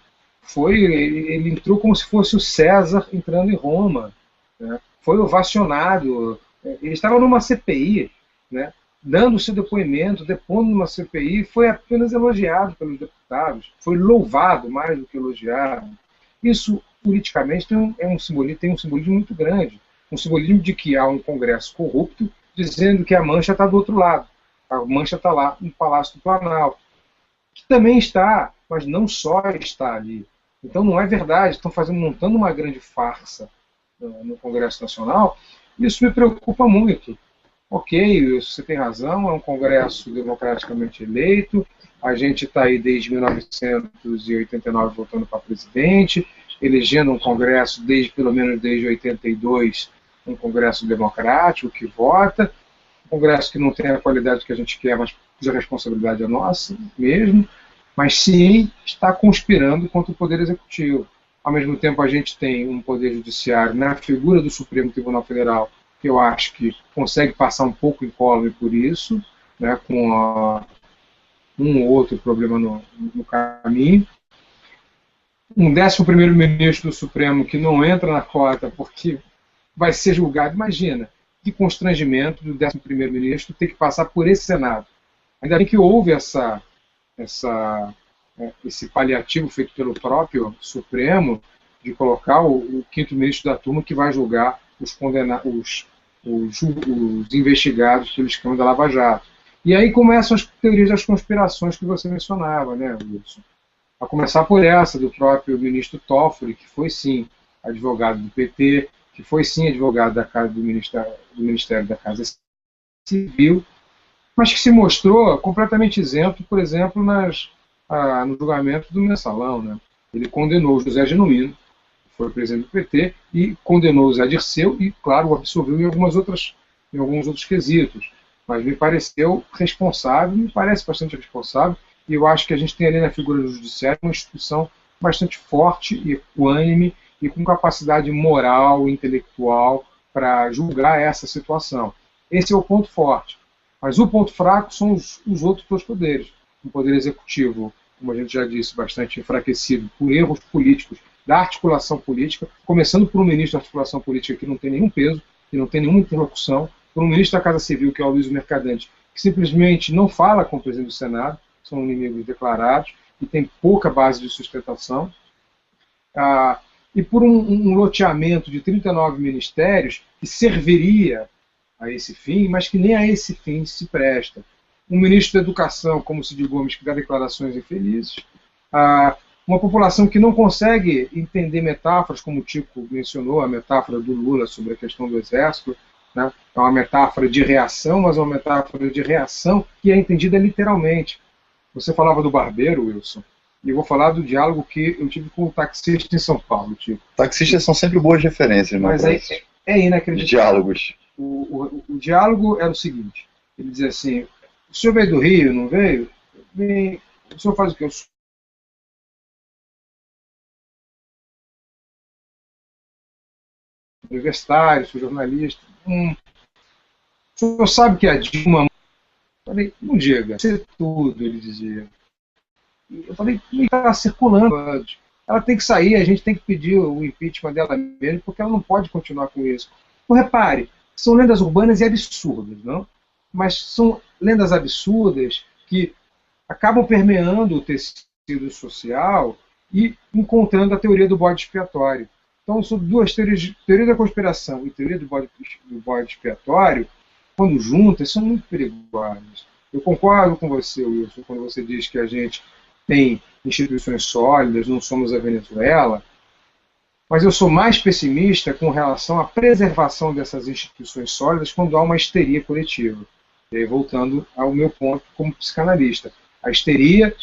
Ele entrou como se fosse o César entrando em Roma. Né? Foi ovacionado ele estava numa CPI, né, dando seu depoimento, depondo numa CPI, foi apenas elogiado pelos deputados, foi louvado mais do que elogiado. Isso, politicamente, tem um simbolismo muito grande, um simbolismo de que há um Congresso corrupto dizendo que a mancha está do outro lado, a mancha está lá no Palácio do Planalto, que também está, mas não só está ali. Então não é verdade, estão montando uma grande farsa no Congresso Nacional, e isso me preocupa muito. Ok, você tem razão, é um Congresso democraticamente eleito, a gente está aí desde 1989 votando para presidente, elegendo um Congresso pelo menos desde 82, um Congresso democrático que vota, um Congresso que não tem a qualidade que a gente quer, mas cuja responsabilidade é nossa mesmo, mas sim está conspirando contra o Poder Executivo. Ao mesmo tempo, a gente tem um Poder Judiciário na figura do Supremo Tribunal Federal, que eu acho que consegue passar um pouco incólume por isso, né, com um ou outro problema no caminho. Um 11º ministro do Supremo que não entra na cota porque vai ser julgado. Imagina, que constrangimento do 11º ministro ter que passar por esse Senado. Ainda bem que houve esse paliativo feito pelo próprio Supremo de colocar o 5º ministro da turma que vai julgar os investigados pelo esquema da Lava Jato. E aí começam as teorias das conspirações que você mencionava, né, Wilson? A começar por essa do próprio ministro Toffoli, que foi sim advogado do PT, que foi sim advogado da casa do Ministério da Casa Civil, mas que se mostrou completamente isento, por exemplo, no julgamento do Mensalão, né? Ele condenou o José Genuíno, que foi presidente do PT, e condenou o Zé Dirceu e, claro, o absolveu em alguns outros quesitos. Mas me pareceu responsável, me parece bastante responsável, e eu acho que a gente tem ali na figura do Judiciário uma instituição bastante forte e equânime e com capacidade moral, intelectual para julgar essa situação. Esse é o ponto forte. Mas o ponto fraco são os outros dois poderes. O poder executivo, como a gente já disse, bastante enfraquecido por erros políticos da articulação política, começando por um ministro da articulação política que não tem nenhum peso, que não tem nenhuma interlocução, por um ministro da Casa Civil, que é o Luiz Mercadante, que simplesmente não fala com o presidente do Senado, são inimigos declarados, e tem pouca base de sustentação, e por um loteamento de 39 ministérios que serviria a esse fim, mas que nem a esse fim se presta. Um ministro da Educação, como Cid Gomes, que dá declarações infelizes, uma população que não consegue entender metáforas, como o Tico mencionou, a metáfora do Lula sobre a questão do Exército, né? É uma metáfora de reação, mas é uma metáfora de reação que é entendida literalmente. Você falava do barbeiro, Wilson, e eu vou falar do diálogo que eu tive com o taxista em São Paulo, Tico. Taxistas são sempre boas referências, mas é inacreditável. De diálogos. O diálogo era o seguinte, ele dizia assim: o senhor veio do Rio, não veio? O senhor faz o quê? Eu sou universitário, sou jornalista. O senhor sabe que a Dilma... Eu falei, não diga, isso é tudo, ele dizia. Eu falei, está circulando. Ela tem que sair, a gente tem que pedir o impeachment dela mesmo, porque ela não pode continuar com isso. Então, repare, são lendas urbanas e absurdas, não? Mas são lendas absurdas que acabam permeando o tecido social e encontrando a teoria do bode expiatório. Então, são duas teorias, teoria da conspiração e teoria do bode expiatório, quando juntas, são muito perigosas. Eu concordo com você, Wilson, quando você diz que a gente tem instituições sólidas, não somos a Venezuela, mas eu sou mais pessimista com relação à preservação dessas instituições sólidas quando há uma histeria coletiva. E aí, voltando ao meu ponto como psicanalista. A histeria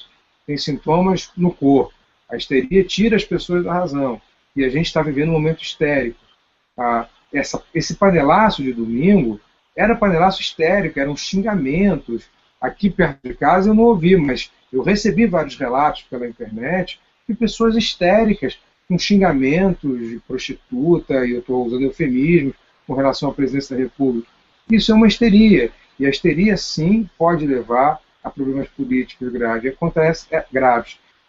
tem sintomas no corpo. A histeria tira as pessoas da razão. E a gente está vivendo um momento histérico. Esse panelaço de domingo era panelaço histérico, eram xingamentos. Aqui perto de casa eu não ouvi, mas eu recebi vários relatos pela internet de pessoas histéricas, com xingamentos de prostituta, e eu estou usando eufemismos, com relação à presidência da República. Isso é uma histeria. E a histeria, sim, pode levar a problemas políticos graves.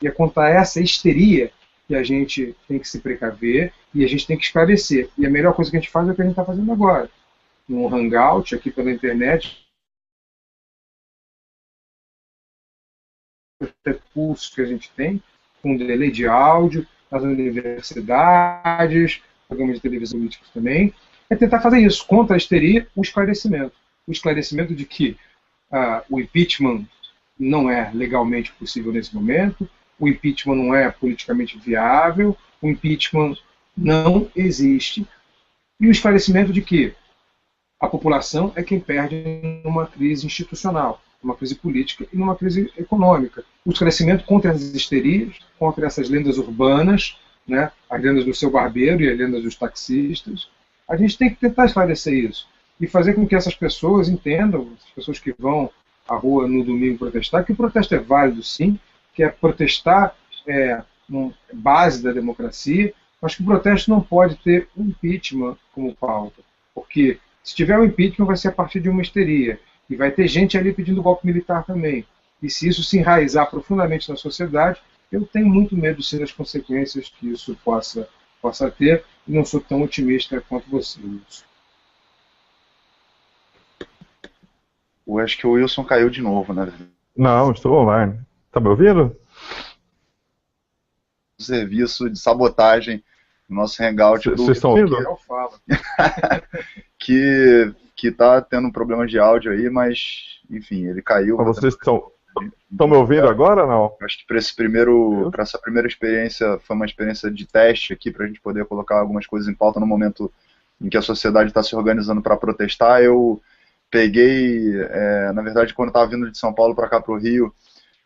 E é contra essa histeria que a gente tem que se precaver e a gente tem que esclarecer. E a melhor coisa que a gente faz é o que a gente está fazendo agora. num hangout aqui pela internet, os recursos que a gente tem, com delay de áudio, nas universidades, programas de televisão políticos também, é tentar fazer isso, contra a histeria, o esclarecimento. O esclarecimento de que o impeachment não é legalmente possível nesse momento, o impeachment não é politicamente viável, o impeachment não existe. E o esclarecimento de que a população é quem perde numa crise institucional, numa crise política e numa crise econômica. O esclarecimento contra as histerias, contra essas lendas urbanas, né, as lendas do seu barbeiro e as lendas dos taxistas. A gente tem que tentar esclarecer isso e fazer com que essas pessoas entendam, as pessoas que vão à rua no domingo protestar, que o protesto é válido sim, que é protestar uma base da democracia, mas que o protesto não pode ter um impeachment como pauta, porque se tiver um impeachment vai ser a partir de uma histeria, e vai ter gente ali pedindo golpe militar também. E se isso se enraizar profundamente na sociedade, eu tenho muito medo sim das consequências que isso possa ter, e não sou tão otimista quanto você, Wilson. Eu acho que o Wilson caiu de novo, né? Não, estou online. Tá me ouvindo? Serviço de sabotagem no nosso hangout do Vocês estão ouvindo? Eu falo. que tá tendo um problema de áudio aí, mas enfim, ele caiu. Mas vocês estão me ouvindo agora ou não? Acho que para essa primeira experiência foi uma experiência de teste aqui, para a gente poder colocar algumas coisas em pauta no momento em que a sociedade está se organizando para protestar. Eu peguei, na verdade, quando estava vindo de São Paulo para cá para o Rio,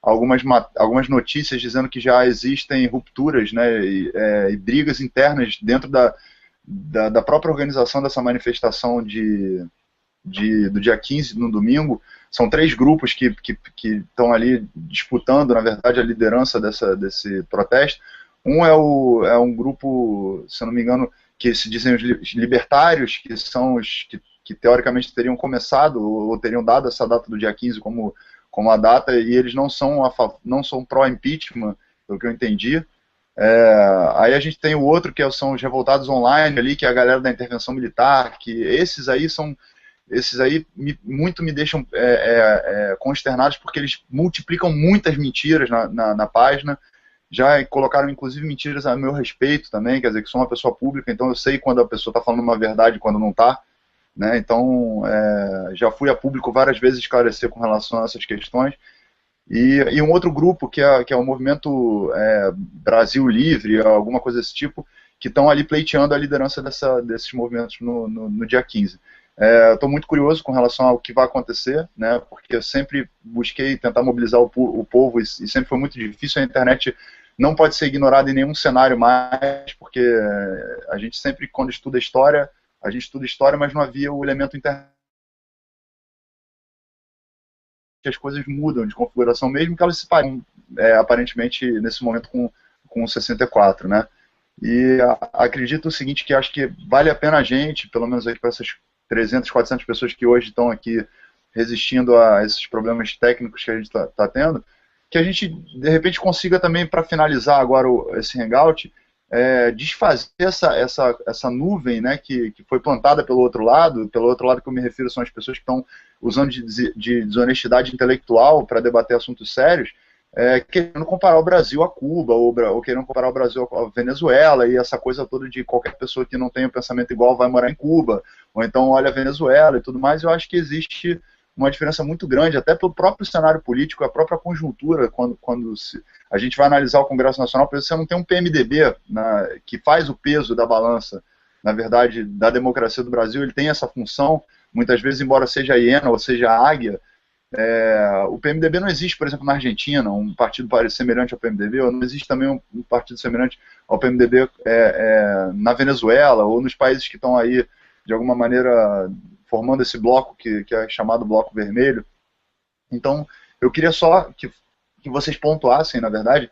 algumas notícias dizendo que já existem rupturas, né, e brigas internas dentro da própria organização dessa manifestação do dia 15, no domingo. São 3 grupos que estão ali disputando, na verdade, a liderança desse protesto. Um é um grupo, se eu não me engano, que se dizem os libertários, que são os que teoricamente teriam começado ou teriam dado essa data do dia 15 como a data, e eles não são pró-impeachment, pelo que eu entendi. Aí a gente tem o outro, que são os revoltados online ali, que é a galera da intervenção militar, que esses aí muito me deixam consternados, porque eles multiplicam muitas mentiras na página. Já colocaram inclusive mentiras a meu respeito também, quer dizer, que sou uma pessoa pública, então eu sei quando a pessoa está falando uma verdade e quando não está, né? Então já fui a público várias vezes esclarecer com relação a essas questões. E um outro grupo que é o movimento Brasil Livre, alguma coisa desse tipo, que estão ali pleiteando a liderança desses movimentos no dia 15. Estou muito curioso com relação ao que vai acontecer, né, porque eu sempre busquei tentar mobilizar o povo, e sempre foi muito difícil. A internet não pode ser ignorada em nenhum cenário mais, porque a gente sempre, quando estuda história, mas não havia o elemento internet, que as coisas mudam de configuração, mesmo que elas se pareçam, aparentemente, nesse momento com o 64, né? E acredito o seguinte, que acho que vale a pena a gente, pelo menos para essas 300, 400 pessoas que hoje estão aqui resistindo a esses problemas técnicos que a gente está tendo, que a gente, de repente, consiga também, para finalizar agora esse hangout, desfazer essa nuvem, né, que foi plantada pelo outro lado que eu me refiro são as pessoas que estão usando de desonestidade intelectual para debater assuntos sérios, querendo comparar o Brasil a Cuba, ou querendo comparar o Brasil a Venezuela, e essa coisa toda de qualquer pessoa que não tem um pensamento igual vai morar em Cuba, ou então olha a Venezuela e tudo mais. Eu acho que existe uma diferença muito grande, até pelo próprio cenário político, a própria conjuntura, quando a gente vai analisar o Congresso Nacional, você não tem um PMDB que faz o peso da balança, na verdade, da democracia do Brasil. Ele tem essa função, muitas vezes, embora seja a hiena ou seja a águia. O PMDB não existe, por exemplo, na Argentina, um partido semelhante ao PMDB, ou não existe também um partido semelhante ao PMDB na Venezuela, ou nos países que estão aí, de alguma maneira, formando esse bloco que é chamado Bloco Vermelho. Então, eu queria só que vocês pontuassem, na verdade,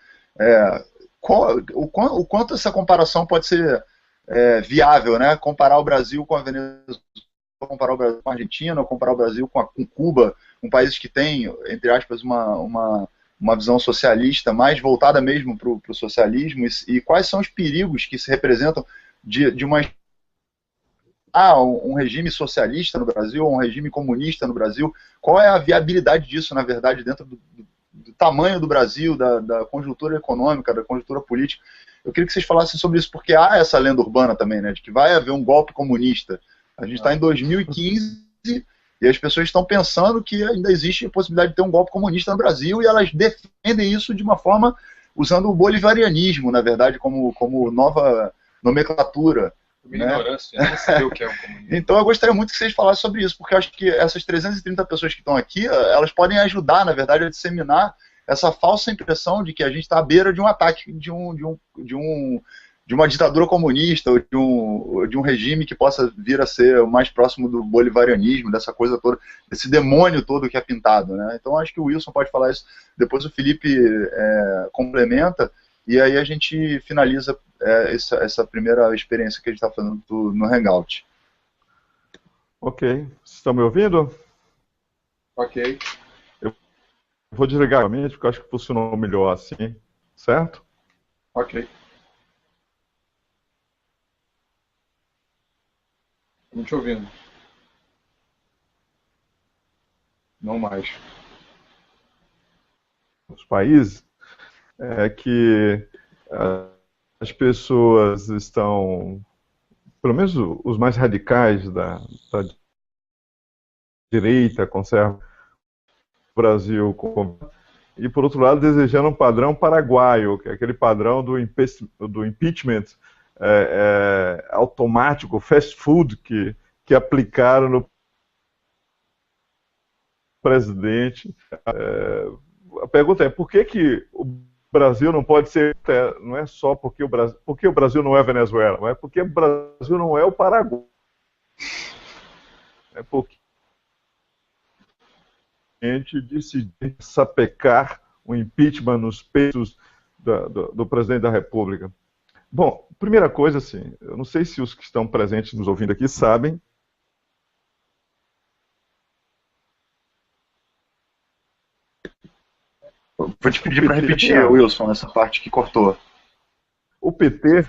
o quanto essa comparação pode ser viável, né? Comparar o Brasil com a Venezuela, comparar o Brasil com a Argentina, ou comparar o Brasil com Cuba, com países que têm, entre aspas, uma visão socialista, mais voltada mesmo para o socialismo, e quais são os perigos que se representam de uma um regime socialista no Brasil, ou um regime comunista no Brasil. Qual é a viabilidade disso, na verdade, dentro do tamanho do Brasil, da conjuntura econômica, da conjuntura política? Eu queria que vocês falassem sobre isso, porque há essa lenda urbana também, né, de que vai haver um golpe comunista. A gente está em 2015 e as pessoas estão pensando que ainda existe a possibilidade de ter um golpe comunista no Brasil, e elas defendem isso de uma forma usando o bolivarianismo, na verdade, como nova nomenclatura. Minha ignorância, eu não sei o que é um comunista. Então eu gostaria muito que vocês falassem sobre isso, porque eu acho que essas 330 pessoas que estão aqui, elas podem ajudar, na verdade, a disseminar essa falsa impressão de que a gente está à beira de um ataque de uma ditadura comunista, ou de um regime que possa vir a ser o mais próximo do bolivarianismo, dessa coisa toda, desse demônio todo que é pintado, né? Então acho que o Wilson pode falar isso, depois o Felipe complementa, e aí a gente finaliza essa primeira experiência que a gente está fazendo no Hangout. Ok. Vocês estão me ouvindo? Ok. Eu vou desligar a mente, porque eu acho que funcionou melhor assim, certo? Ok. Não te ouvindo. Não mais. Os países que as pessoas estão, pelo menos os mais radicais da direita, conservam o Brasil e, por outro lado, desejando um padrão paraguaio, que é aquele padrão do impeachment automático, fast food, que aplicaram no presidente. A pergunta é, por que o Brasil não pode ser, não é só porque o Brasil não é Venezuela, mas porque o Brasil não é o Paraguai. É porque a gente decidiu sapecar o impeachment nos peitos do presidente da República. Bom, primeira coisa, assim, eu não sei se os que estão presentes nos ouvindo aqui sabem. Vou te pedir para repetir, Wilson, essa parte que cortou. O PT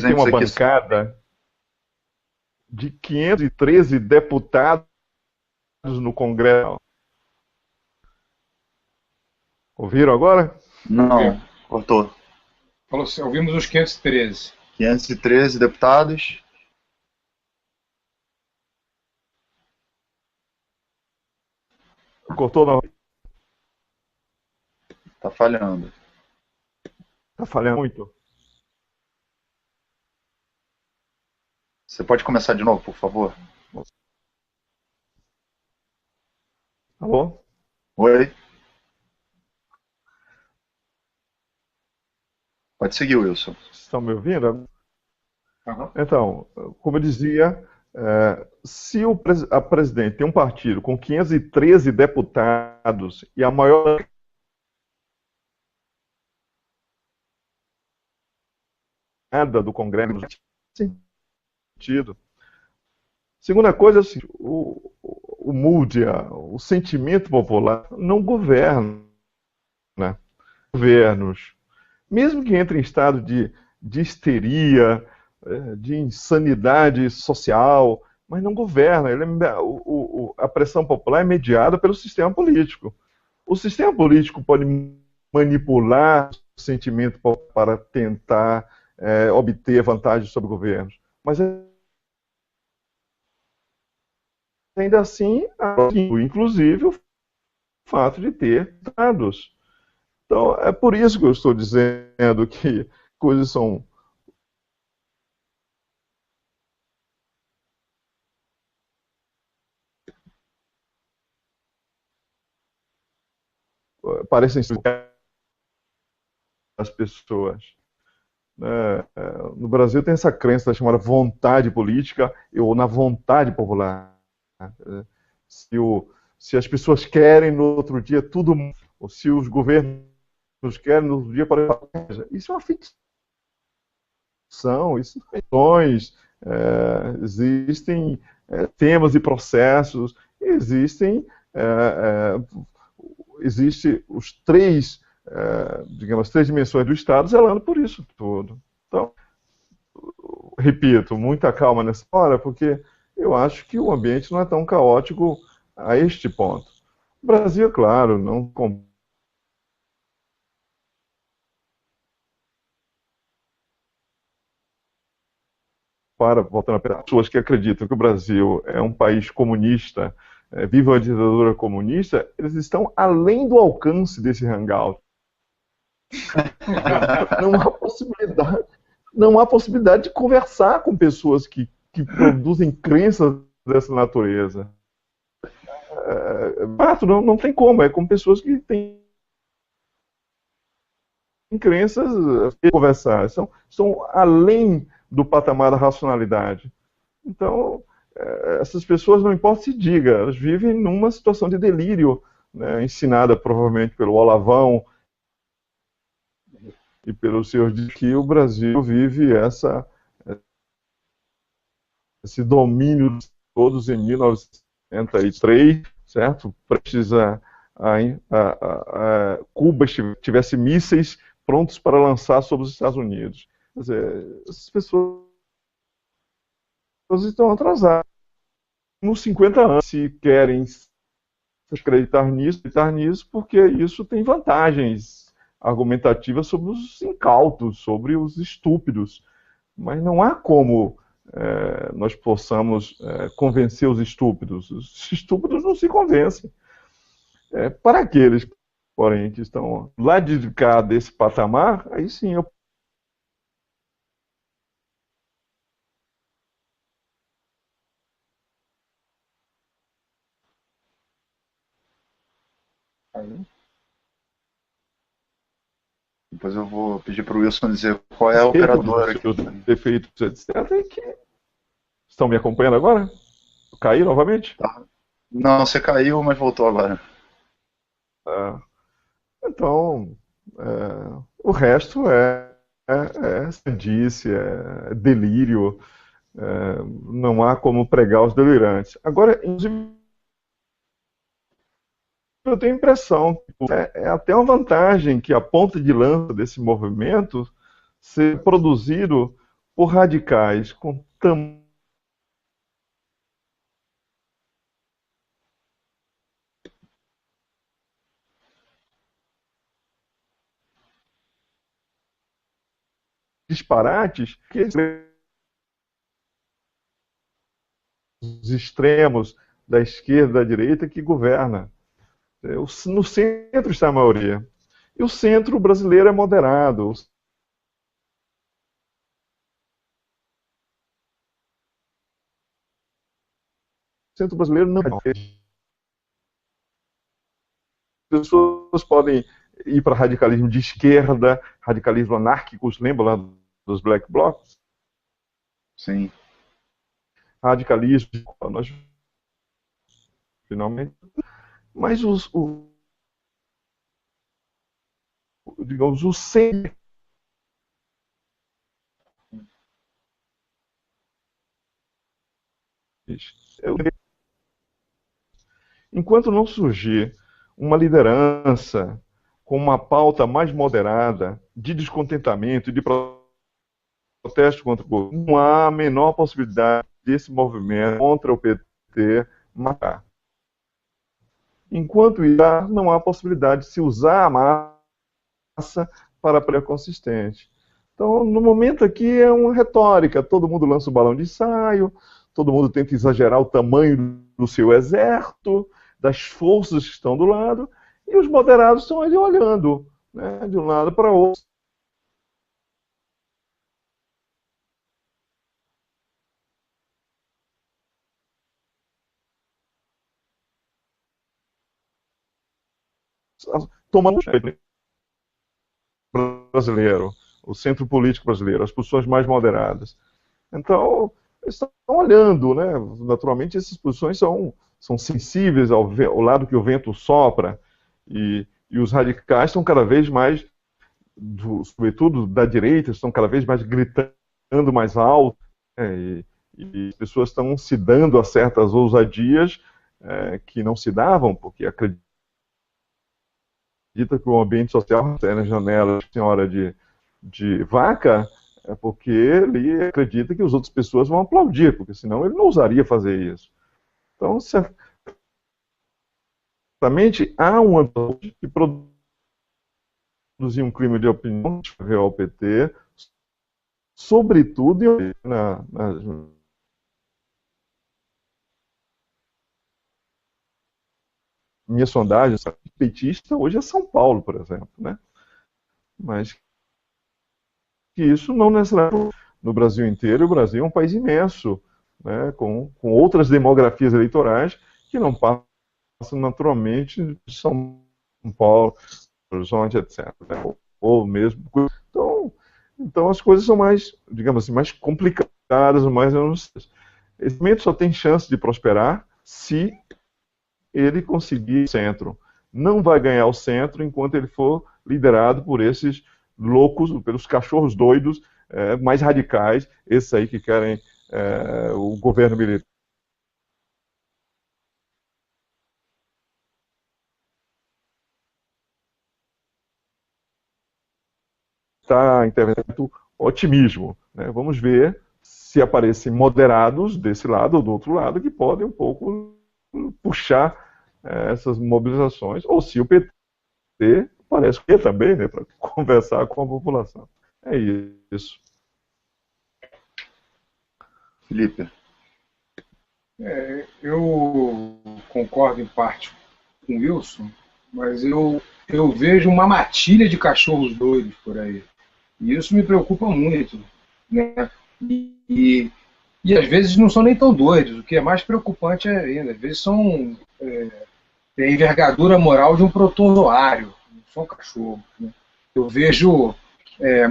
tem uma bancada de 513 deputados no Congresso. Ouviram agora? Não, cortou. Falou assim, ouvimos os 513. 513 deputados. Cortou não? Tá falhando. Tá falhando muito. Você pode começar de novo, por favor? Alô? Oi? Pode seguir, Wilson. Estão me ouvindo? Uhum. Então, como eu dizia, se a presidente tem um partido com 513 deputados e a maior do Congresso, sentido. Segunda coisa, assim, o mood, o sentimento popular não governa, né? Governos, mesmo que entre em estado de histeria, de insanidade social, mas não governa. A pressão popular é mediada pelo sistema político. O sistema político pode manipular o sentimento para tentar obter vantagem sobre governos, mas ainda assim, inclusive o fato de ter dados. Então, é por isso que eu estou dizendo que coisas são parecem as pessoas. No Brasil tem essa crença chamada vontade política ou na vontade popular. Se as pessoas querem, no outro dia tudo, ou se os governos querem, no outro dia isso é uma ficção, isso são ficções, existem temas e processos, existem os três digamos, as três dimensões do Estado zelando por isso tudo. Então, repito, muita calma nessa hora, porque eu acho que o ambiente não é tão caótico a este ponto. O Brasil, é claro, não voltando a pessoas que acreditam que o Brasil é um país comunista, viva a ditadura comunista, eles estão além do alcance desse hangout. Não há possibilidade, não há possibilidade de conversar com pessoas que produzem crenças dessa natureza. Não tem como, é com pessoas que têm crenças conversar, são além do patamar da racionalidade. Então, essas pessoas, não importa se diga, elas vivem numa situação de delírio, né, ensinada provavelmente pelo Olavão e pelos seus de que o Brasil vive esse domínio de todos em 1973, certo? Prestes Cuba tivesse mísseis prontos para lançar sobre os Estados Unidos. Quer dizer, essas pessoas estão atrasadas. Nos 50 anos, se querem acreditar nisso, porque isso tem vantagens argumentativas sobre os incautos, sobre os estúpidos. Mas não há como nós possamos convencer os estúpidos. Os estúpidos não se convencem. Para aqueles, porém, que estão lá de cá desse patamar, aí sim eu Depois eu vou pedir para o Wilson dizer qual é a operadora aqui. Os defeitos, etc. E que... Estão me acompanhando agora? Caiu novamente? Tá. Não, você caiu, mas voltou agora. Então, o resto é sandice, é delírio. Não há como pregar os delirantes. Agora, inclusive, eu tenho a impressão que é até uma vantagem que a ponta de lança desse movimento seja produzido por radicais com tamanho disparates que os extremos da esquerda e da direita que governa. No centro está a maioria. E o centro brasileiro é moderado. O centro brasileiro não é. As pessoas podem ir para radicalismo de esquerda, radicalismo anárquicos, lembra lá dos Black Blocs? Sim. Radicalismo, nós finalmente. Mas digamos, o centro. Enquanto não surgir uma liderança com uma pauta mais moderada de descontentamento e de protesto contra o governo, não há a menor possibilidade desse movimento contra o PT matar. Enquanto isso, não há possibilidade de se usar a massa para a consistente. Então, no momento aqui é uma retórica, todo mundo lança um balão de ensaio, todo mundo tenta exagerar o tamanho do seu exército, das forças que estão do lado, e os moderados estão ali olhando, né, de um lado para o outro. Tomando o brasileiro, o centro político brasileiro, as posições mais moderadas. Então, eles estão olhando, né? Naturalmente, essas posições são sensíveis ao lado que o vento sopra, e os radicais estão cada vez mais, sobretudo da direita, estão cada vez mais gritando mais alto, né? E as pessoas estão se dando a certas ousadias que não se davam, porque acreditam que o ambiente social, na janela, senhora de vaca, É porque ele acredita que as outras pessoas vão aplaudir, porque senão ele não ousaria fazer isso. Então, certamente há um ambiente que produzir um clima de opinião ao PT, sobretudo nas minhas sondagens. Petista hoje é São Paulo, por exemplo, né? Mas que isso não necessariamente no Brasil inteiro. O Brasil é um país imenso, né? Com outras demografias eleitorais que não passam naturalmente de São Paulo, Horizonte, etc. Né? Ou mesmo. Então as coisas são mais, digamos assim, mais complicadas, mais anunciadas. Esse movimento só tem chance de prosperar se ele conseguir o centro. Não vai ganhar o centro enquanto ele for liderado por esses loucos, pelos cachorros doidos mais radicais, esses aí que querem o governo militar. Está intervendo otimismo. Né? Vamos ver se aparecem moderados desse lado ou do outro lado que podem um pouco puxar essas mobilizações, ou se o PT parece que também, né, para conversar com a população. É isso. Felipe. Eu concordo em parte com o Wilson, mas eu vejo uma matilha de cachorros doidos por aí. E isso me preocupa muito. Né? E às vezes não são nem tão doidos, o que é mais preocupante ainda. Às vezes tem a envergadura moral de um protozoário, não são cachorros. Né? Eu vejo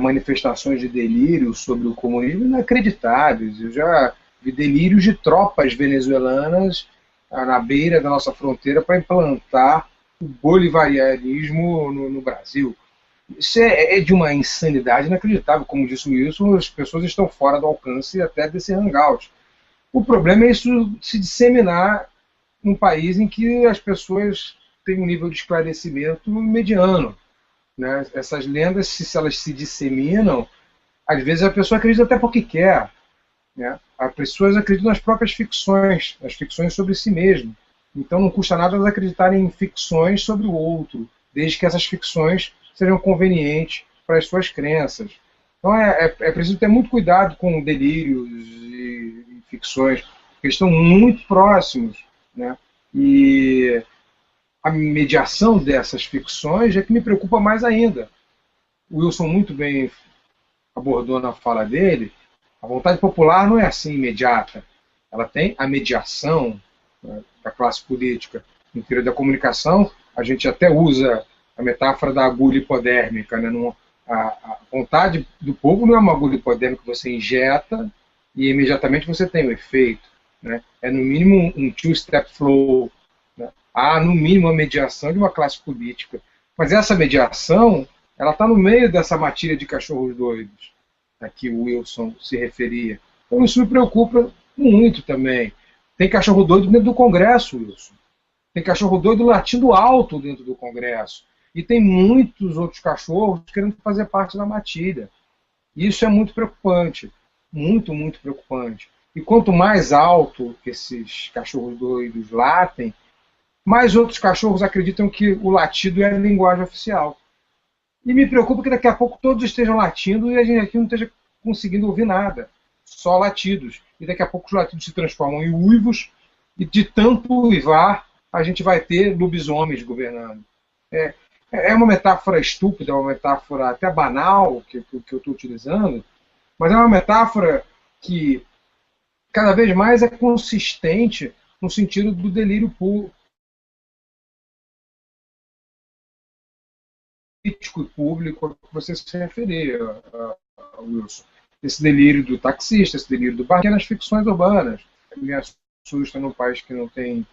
manifestações de delírio sobre o comunismo inacreditáveis. Eu já vi delírios de tropas venezuelanas na beira da nossa fronteira para implantar o bolivarianismo no Brasil. Isso é de uma insanidade inacreditável. Como disse o Wilson, as pessoas estão fora do alcance até desse hangout. O problema é isso se disseminar num país em que as pessoas têm um nível de esclarecimento mediano. Né? Essas lendas, se elas se disseminam, às vezes a pessoa acredita até porque quer. Né? As pessoas acreditam nas próprias ficções, nas ficções sobre si mesmo. Então não custa nada elas acreditarem em ficções sobre o outro, desde que essas ficções sejam convenientes para as suas crenças. Então é preciso ter muito cuidado com delírios e ficções, porque eles estão muito próximos. Né? E a mediação dessas ficções é que me preocupa mais ainda. O Wilson muito bem abordou na fala dele, a vontade popular não é assim imediata. Ela tem a mediação da classe política. No teoria da comunicação, a gente até usa a metáfora da agulha hipodérmica. Né? A vontade do povo não é uma agulha hipodérmica que você injeta e imediatamente você tem o efeito. Né? É no mínimo um two-step flow. Né? Há no mínimo a mediação de uma classe política. Mas essa mediação ela está no meio dessa matilha de cachorros doidos a que o Wilson se referia. Então isso me preocupa muito também. Tem cachorro doido dentro do Congresso, Wilson. Tem cachorro doido latindo alto dentro do Congresso. E tem muitos outros cachorros querendo fazer parte da matilha. Isso é muito preocupante. Muito, muito preocupante. E quanto mais alto esses cachorros doidos latem, mais outros cachorros acreditam que o latido é a linguagem oficial. E me preocupa que daqui a pouco todos estejam latindo e a gente aqui não esteja conseguindo ouvir nada. Só latidos. E daqui a pouco os latidos se transformam em uivos e de tanto uivar a gente vai ter lobisomens governando. É uma metáfora estúpida, é uma metáfora até banal que eu estou utilizando, mas é uma metáfora que cada vez mais é consistente no sentido do delírio político e público a que você se referia, Wilson. Esse delírio do taxista, esse delírio do barco, nas ficções urbanas. Me assusta num país que não tem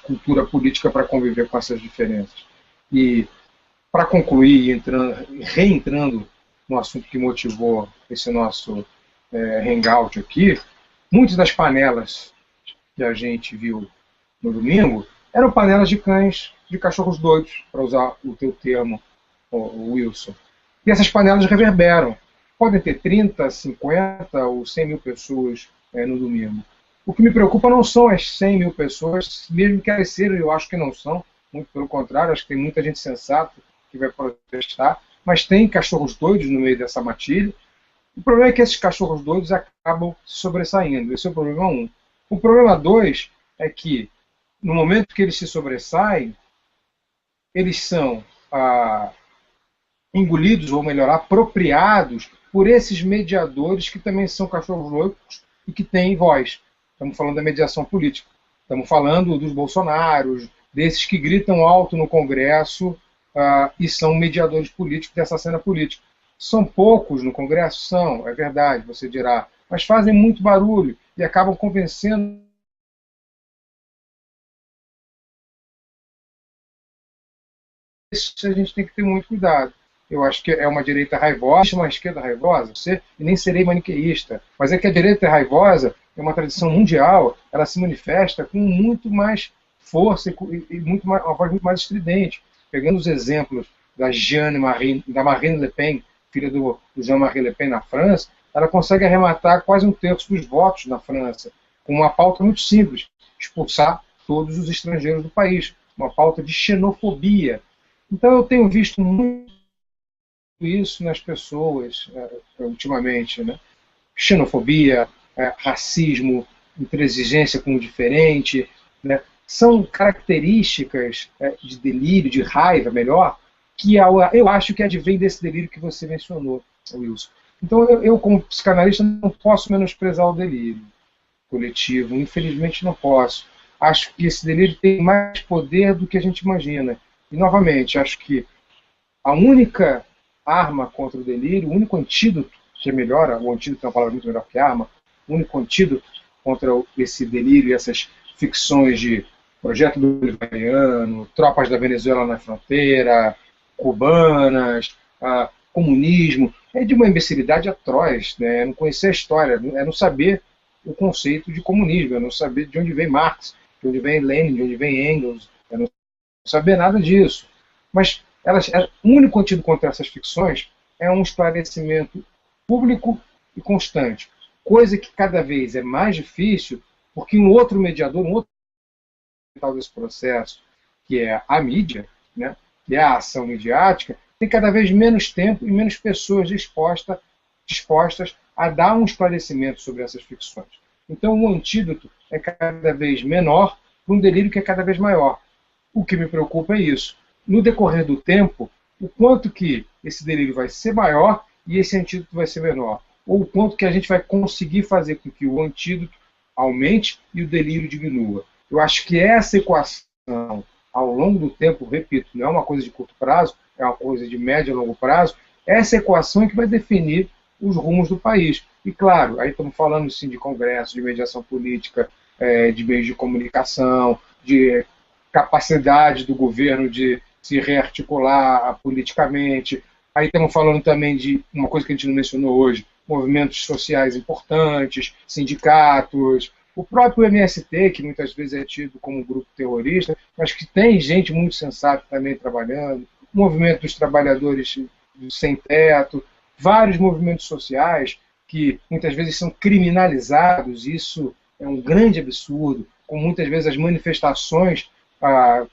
cultura política para conviver com essas diferenças. E, para concluir, reentrando no assunto que motivou esse nosso hangout aqui, muitas das panelas que a gente viu no domingo eram panelas de cães, de cachorros doidos, para usar o teu termo, Wilson. E essas panelas reverberam. podem ter 30, 50 ou 100 mil pessoas no domingo. O que me preocupa não são as 100 mil pessoas, mesmo que elas sejam, eu acho que não são, muito pelo contrário, acho que tem muita gente sensata que vai protestar, mas tem cachorros doidos no meio dessa matilha. O problema é que esses cachorros doidos acabam se sobressaindo. Esse é o problema 1. O problema 2 é que, no momento que eles se sobressaem, eles são engolidos, ou melhor, apropriados por esses mediadores que também são cachorros loucos e que têm voz. Estamos falando da mediação política. Estamos falando dos bolsonaros, desses que gritam alto no Congresso e são mediadores políticos dessa cena política. São poucos no Congresso? São, é verdade, você dirá, mas fazem muito barulho e acabam convencendo. Isso a gente tem que ter muito cuidado. Eu acho que é uma direita raivosa, uma esquerda raivosa, e nem serei maniqueísta, mas é que a direita raivosa é uma tradição mundial, ela se manifesta com muito mais força e muito mais, uma voz muito mais estridente. Pegando os exemplos da Marine Le Pen, filha do Jean-Marie Le Pen na França, ela consegue arrematar quase 1/3 dos votos na França, com uma pauta muito simples: expulsar todos os estrangeiros do país, uma pauta de xenofobia. Então eu tenho visto muito isso nas pessoas ultimamente, né? Xenofobia, racismo, intransigência com o diferente, né? São características de delírio, de raiva, melhor, que eu acho que advém desse delírio que você mencionou, Wilson. Então eu como psicanalista, não posso menosprezar o delírio coletivo, infelizmente não posso. Acho que esse delírio tem mais poder do que a gente imagina. E, novamente, acho que a única arma contra o delírio, o único antídoto, que é melhor, o antídoto é uma palavra muito melhor que arma, o único antídoto contra esse delírio e essas ficções de projeto bolivariano, tropas da Venezuela na fronteira, cubanas, comunismo, é de uma imbecilidade atroz, né? É não conhecer a história, é não saber o conceito de comunismo, é não saber de onde vem Marx, de onde vem Lenin, de onde vem Engels, é não saber nada disso. Mas o único antídoto contra essas ficções é um esclarecimento público e constante, coisa que cada vez é mais difícil, porque um outro mediador, um outro desse processo, que é a mídia, né, que é a ação midiática, tem cada vez menos tempo e menos pessoas dispostas a dar um esclarecimento sobre essas ficções. Então o antídoto é cada vez menor para um delírio que é cada vez maior. O que me preocupa é isso. No decorrer do tempo, o quanto que esse delírio vai ser maior e esse antídoto vai ser menor. Ou o quanto que a gente vai conseguir fazer com que o antídoto aumente e o delírio diminua. Eu acho que essa equação, ao longo do tempo, repito, não é uma coisa de curto prazo, é uma coisa de médio e longo prazo, essa equação é que vai definir os rumos do país. E claro, aí estamos falando sim de congresso, de mediação política, de meios de comunicação, de capacidade do governo de se rearticular politicamente. Aí estamos falando também de uma coisa que a gente não mencionou hoje, movimentos sociais importantes, sindicatos, o próprio MST, que muitas vezes é tido como um grupo terrorista, mas que tem gente muito sensata também trabalhando, o movimento dos trabalhadores sem teto, vários movimentos sociais que muitas vezes são criminalizados, isso é um grande absurdo, como muitas vezes as manifestações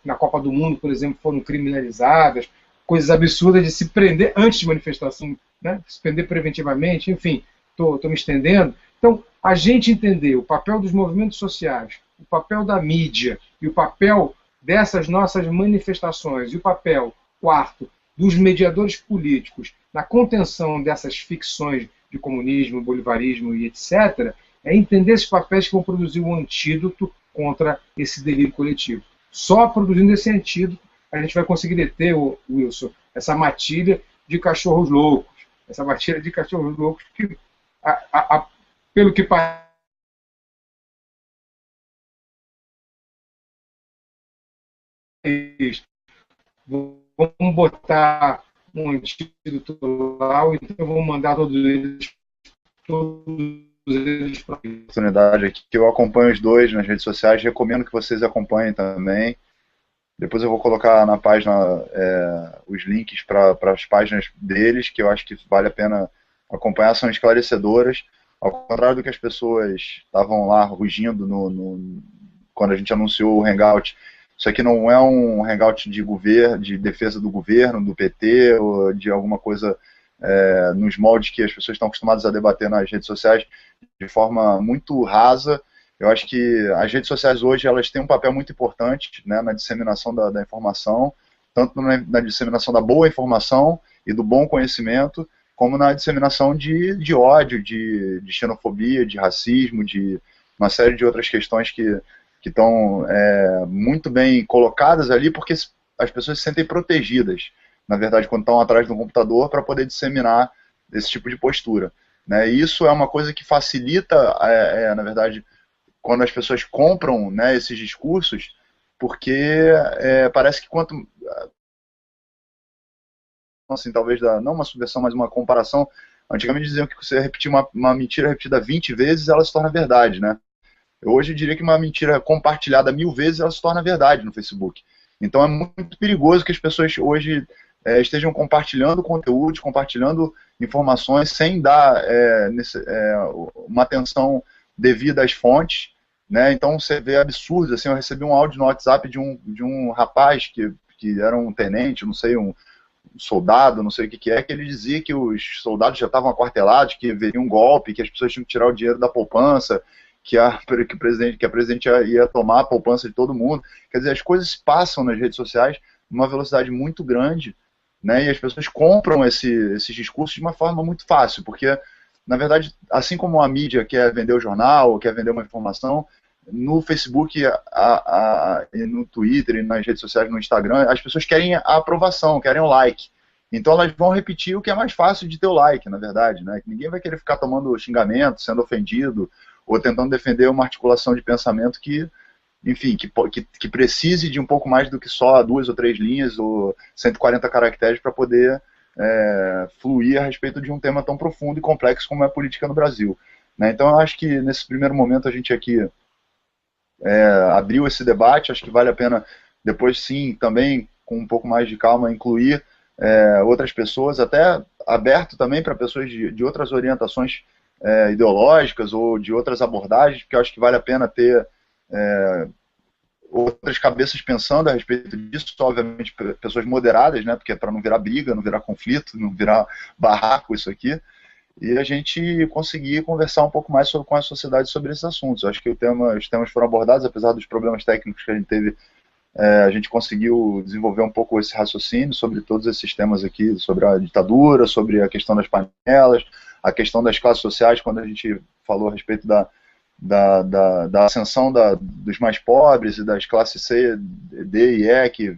na Copa do Mundo, por exemplo, foram criminalizadas, coisas absurdas de se prender antes de manifestação, né? Se prender preventivamente, enfim, estou me estendendo. Então, a gente entender o papel dos movimentos sociais, o papel da mídia e o papel dessas nossas manifestações e o papel, quarto, dos mediadores políticos na contenção dessas ficções de comunismo, bolivarismo e etc., é entender esses papéis que vão produzir um antídoto contra esse delírio coletivo. Só produzindo esse antídoto a gente vai conseguir deter, Wilson, essa matilha de cachorros loucos. Essa matilha de cachorros loucos que, pelo que parece, vamos botar um antídoto lá, ou então vamos mandar todos eles para a oportunidade aqui, que eu acompanho os dois nas redes sociais, recomendo que vocês acompanhem também. Depois eu vou colocar na página os links para as páginas deles, que eu acho que vale a pena acompanhar são esclarecedoras, ao contrário do que as pessoas estavam lá rugindo quando a gente anunciou o Hangout. Isso aqui não é um Hangout de governo, de defesa do governo, do PT, ou de alguma coisa nos moldes que as pessoas estão acostumadas a debater nas redes sociais de forma muito rasa. Eu acho que as redes sociais hoje elas têm um papel muito importante, né, na disseminação da informação, tanto na disseminação da boa informação e do bom conhecimento, como na disseminação de ódio, de xenofobia, de racismo, de uma série de outras questões que estão muito bem colocadas ali, porque as pessoas se sentem protegidas, na verdade, quando estão atrás de um computador, para poder disseminar esse tipo de postura, né? E isso é uma coisa que facilita, na verdade, quando as pessoas compram, né, esses discursos, porque parece que quanto... assim, talvez, não uma subversão, mas uma comparação. Antigamente diziam que você repetir uma mentira repetida 20 vezes, ela se torna verdade, né? Hoje eu diria que uma mentira compartilhada 1000 vezes, ela se torna verdade no Facebook. Então é muito perigoso que as pessoas hoje estejam compartilhando conteúdos, compartilhando informações, sem dar uma atenção devida às fontes, né? Então você vê absurdos, assim, eu recebi um áudio no WhatsApp de um rapaz que era um tenente, não sei, um soldado, não sei o que é, que ele dizia que os soldados já estavam aquartelados, que haveria um golpe, que as pessoas tinham que tirar o dinheiro da poupança, que a presidente ia tomar a poupança de todo mundo. Quer dizer, as coisas se passam nas redes sociais numa velocidade muito grande, né, e as pessoas compram esses discursos de uma forma muito fácil, porque, na verdade, assim como a mídia quer vender o jornal, quer vender uma informação, no Facebook, e no Twitter, e nas redes sociais, no Instagram, as pessoas querem a aprovação, querem o like. Então elas vão repetir o que é mais fácil de ter o like, na verdade, né? Ninguém vai querer ficar tomando xingamento, sendo ofendido, ou tentando defender uma articulação de pensamento que, enfim, que precise de um pouco mais do que só 2 ou 3 linhas ou 140 caracteres para poder fluir a respeito de um tema tão profundo e complexo como é a política no Brasil, né? Então eu acho que nesse primeiro momento a gente aqui abriu esse debate, acho que vale a pena depois sim, também com um pouco mais de calma, incluir outras pessoas, até aberto também para pessoas de outras orientações ideológicas ou de outras abordagens, porque eu acho que vale a pena ter outras cabeças pensando a respeito disso, obviamente pessoas moderadas, né, porque é para não virar briga, não virar conflito, não virar barraco isso aqui, e a gente conseguir conversar um pouco mais com a sociedade sobre esses assuntos. Eu acho que os temas foram abordados, apesar dos problemas técnicos que a gente teve, a gente conseguiu desenvolver um pouco esse raciocínio sobre todos esses temas aqui, sobre a ditadura, sobre a questão das panelas, a questão das classes sociais, quando a gente falou a respeito da ascensão dos mais pobres e das classes C, D e E, que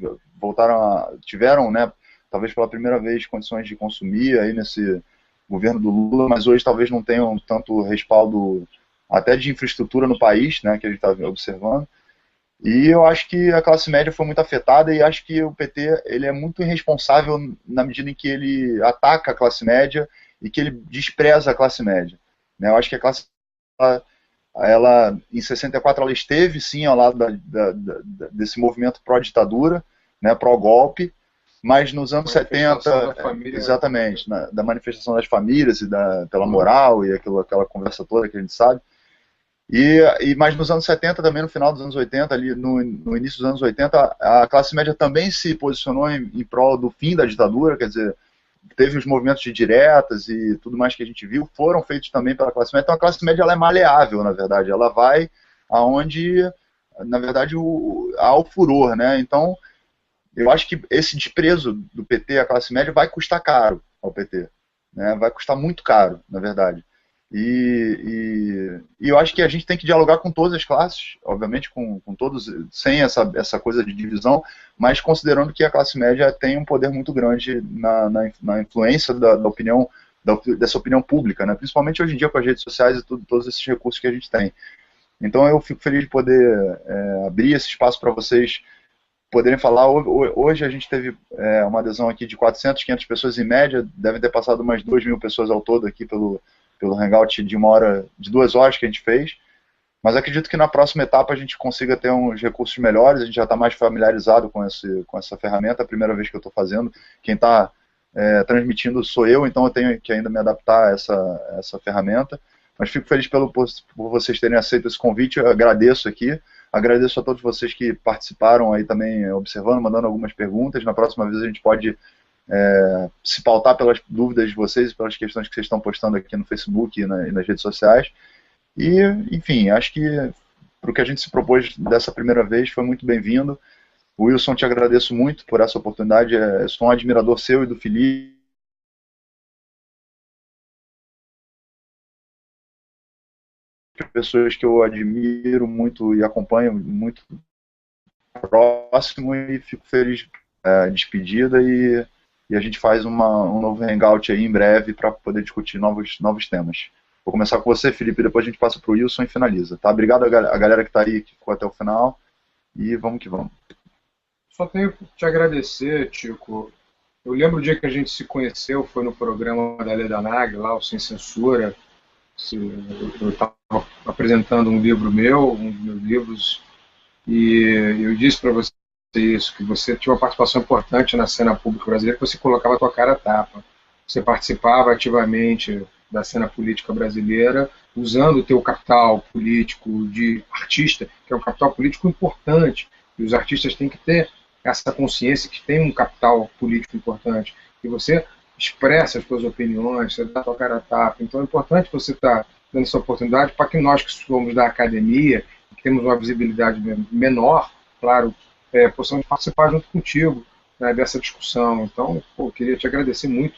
tiveram, né, talvez pela primeira vez, condições de consumir aí nesse governo do Lula, mas hoje talvez não tenham tanto respaldo até de infraestrutura no país, né, que a gente está observando. E eu acho que a classe média foi muito afetada e acho que o PT ele é muito irresponsável na medida em que ele ataca a classe média e que ele despreza a classe média, né? Eu acho que a classe ela em 64 ela esteve sim ao lado desse movimento pró-ditadura, né, pró-golpe, mas nos anos 70, exatamente, da manifestação das famílias e pela moral e aquela conversa toda que a gente sabe. Mas nos anos 70 também, no final dos anos 80, ali no início dos anos 80, a classe média também se posicionou em prol do fim da ditadura, quer dizer, teve os movimentos de diretas e tudo mais que a gente viu, foram feitos também pela classe média. Então a classe média ela é maleável, na verdade, ela vai aonde, na verdade, há o furor, né? Então, eu acho que esse desprezo do PT à classe média vai custar caro ao PT, né? Vai custar muito caro, na verdade. E eu acho que a gente tem que dialogar com todas as classes, obviamente com todos, sem essa coisa de divisão, mas considerando que a classe média tem um poder muito grande na influência da opinião, dessa opinião pública, né? Principalmente hoje em dia com as redes sociais e todos esses recursos que a gente tem. Então eu fico feliz de poder abrir esse espaço para vocês poderem falar. Hoje a gente teve uma adesão aqui de 400, 500 pessoas em média, devem ter passado umas 2.000 pessoas ao todo aqui pelo Hangout de 2 horas que a gente fez, mas acredito que na próxima etapa a gente consiga ter uns recursos melhores, a gente já está mais familiarizado com essa ferramenta, é a primeira vez que eu estou fazendo, quem está transmitindo sou eu, então eu tenho que ainda me adaptar a essa ferramenta. Mas fico feliz por vocês terem aceito esse convite, eu agradeço aqui. Agradeço a todos vocês que participaram aí também, observando, mandando algumas perguntas. Na próxima vez a gente pode se pautar pelas dúvidas de vocês e pelas questões que vocês estão postando aqui no Facebook e nas redes sociais. E, enfim, acho que para o que a gente se propôs dessa primeira vez foi muito bem-vindo. Wilson, te agradeço muito por essa oportunidade. Sou um admirador seu e do Felipe. Pessoas que eu admiro muito e acompanho muito próximo, e fico feliz despedida, e a gente faz um novo hangout aí em breve para poder discutir novos temas. Vou começar com você, Felipe, depois a gente passa para o Wilson e finaliza. Tá? Obrigado a galera que está aí, que ficou até o final, e vamos que vamos. Só tenho que te agradecer, Tico. Eu lembro o dia que a gente se conheceu, foi no programa da Leda Nag, lá, o Sem Censura. Eu estava apresentando um livro meu, um dos meus livros, e eu disse para você isso, que você tinha uma participação importante na cena pública brasileira, que você colocava a tua cara a tapa. Você participava ativamente da cena política brasileira, usando o teu capital político de artista, que é um capital político importante, e os artistas têm que ter essa consciência que tem um capital político importante, e você expressa as suas opiniões, você dá a tua cara a tapa. Então é importante você estar dando essa oportunidade para que nós que somos da academia, que temos uma visibilidade menor, claro, possamos participar junto contigo, né, dessa discussão. Então, eu queria te agradecer muito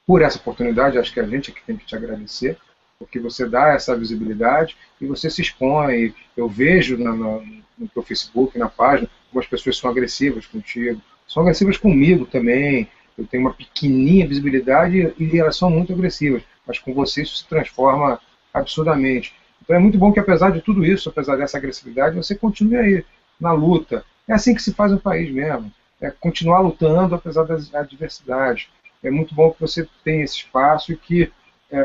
por essa oportunidade. Acho que a gente é que tem que te agradecer, porque você dá essa visibilidade e você se expõe. Eu vejo no teu Facebook, na página, algumas pessoas são agressivas contigo, são agressivas comigo também. Eu tenho uma pequenininha visibilidade e elas são muito agressivas, mas com você isso se transforma absurdamente. Então é muito bom que, apesar de tudo isso, apesar dessa agressividade, você continue aí na luta. É assim que se faz um país mesmo, é continuar lutando apesar das adversidades. É muito bom que você tenha esse espaço e que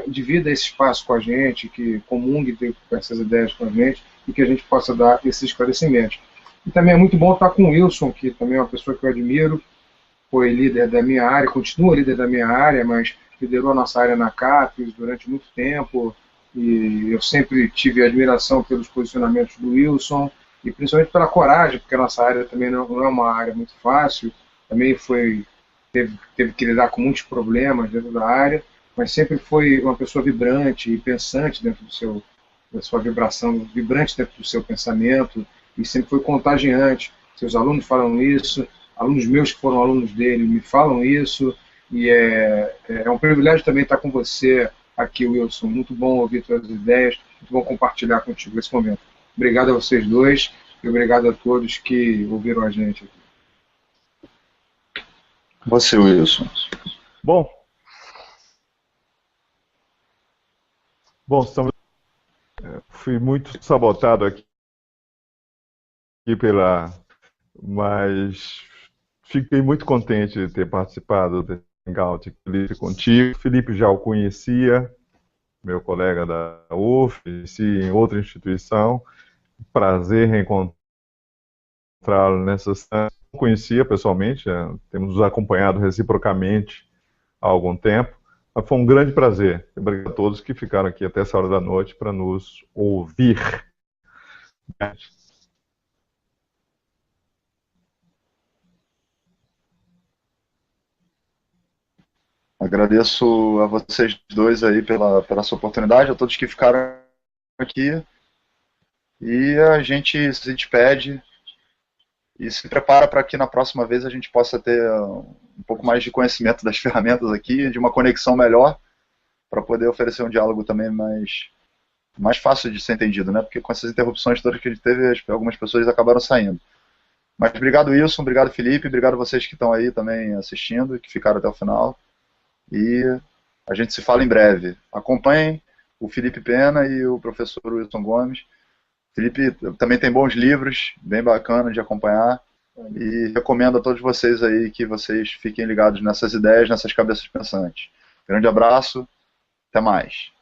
divida esse espaço com a gente, que comungue essas ideias com a gente e que a gente possa dar esses esclarecimentos. E também é muito bom estar com o Wilson, que também é uma pessoa que eu admiro, foi líder da minha área, continua líder da minha área, mas liderou a nossa área na CAPES durante muito tempo, e eu sempre tive admiração pelos posicionamentos do Wilson, e principalmente pela coragem, porque a nossa área também não é uma área muito fácil, também teve que lidar com muitos problemas dentro da área, mas sempre foi uma pessoa vibrante e pensante dentro da sua vibração, vibrante dentro do seu pensamento, e sempre foi contagiante. Seus alunos falam isso, alunos meus que foram alunos dele me falam isso, e é um privilégio também estar com você aqui, Wilson. Muito bom ouvir suas ideias, muito bom compartilhar contigo esse momento. Obrigado a vocês dois e obrigado a todos que ouviram a gente aqui. Você, Wilson. Bom, fui muito sabotado aqui mas fiquei muito contente de ter participado desse hangout aqui contigo. Felipe já o conhecia, meu colega da UF, em outra instituição. Prazer reencontrá-lo nessa cidade. Não conhecia pessoalmente, temos nos acompanhado reciprocamente há algum tempo. Mas foi um grande prazer. Obrigado a todos que ficaram aqui até essa hora da noite para nos ouvir. Agradeço a vocês dois aí pela sua oportunidade, a todos que ficaram aqui. E a gente se despede e se prepara para que na próxima vez a gente possa ter um pouco mais de conhecimento das ferramentas aqui, de uma conexão melhor, para poder oferecer um diálogo também mais fácil de ser entendido, né? Porque com essas interrupções todas que a gente teve, algumas pessoas acabaram saindo. Mas obrigado, Wilson, obrigado, Felipe, obrigado a vocês que estão aí também assistindo, que ficaram até o final. E a gente se fala em breve. Acompanhem o Felipe Pena e o professor Wilson Gomes. Felipe também tem bons livros, bem bacana de acompanhar. E recomendo a todos vocês aí que vocês fiquem ligados nessas ideias, nessas cabeças pensantes. Grande abraço, até mais.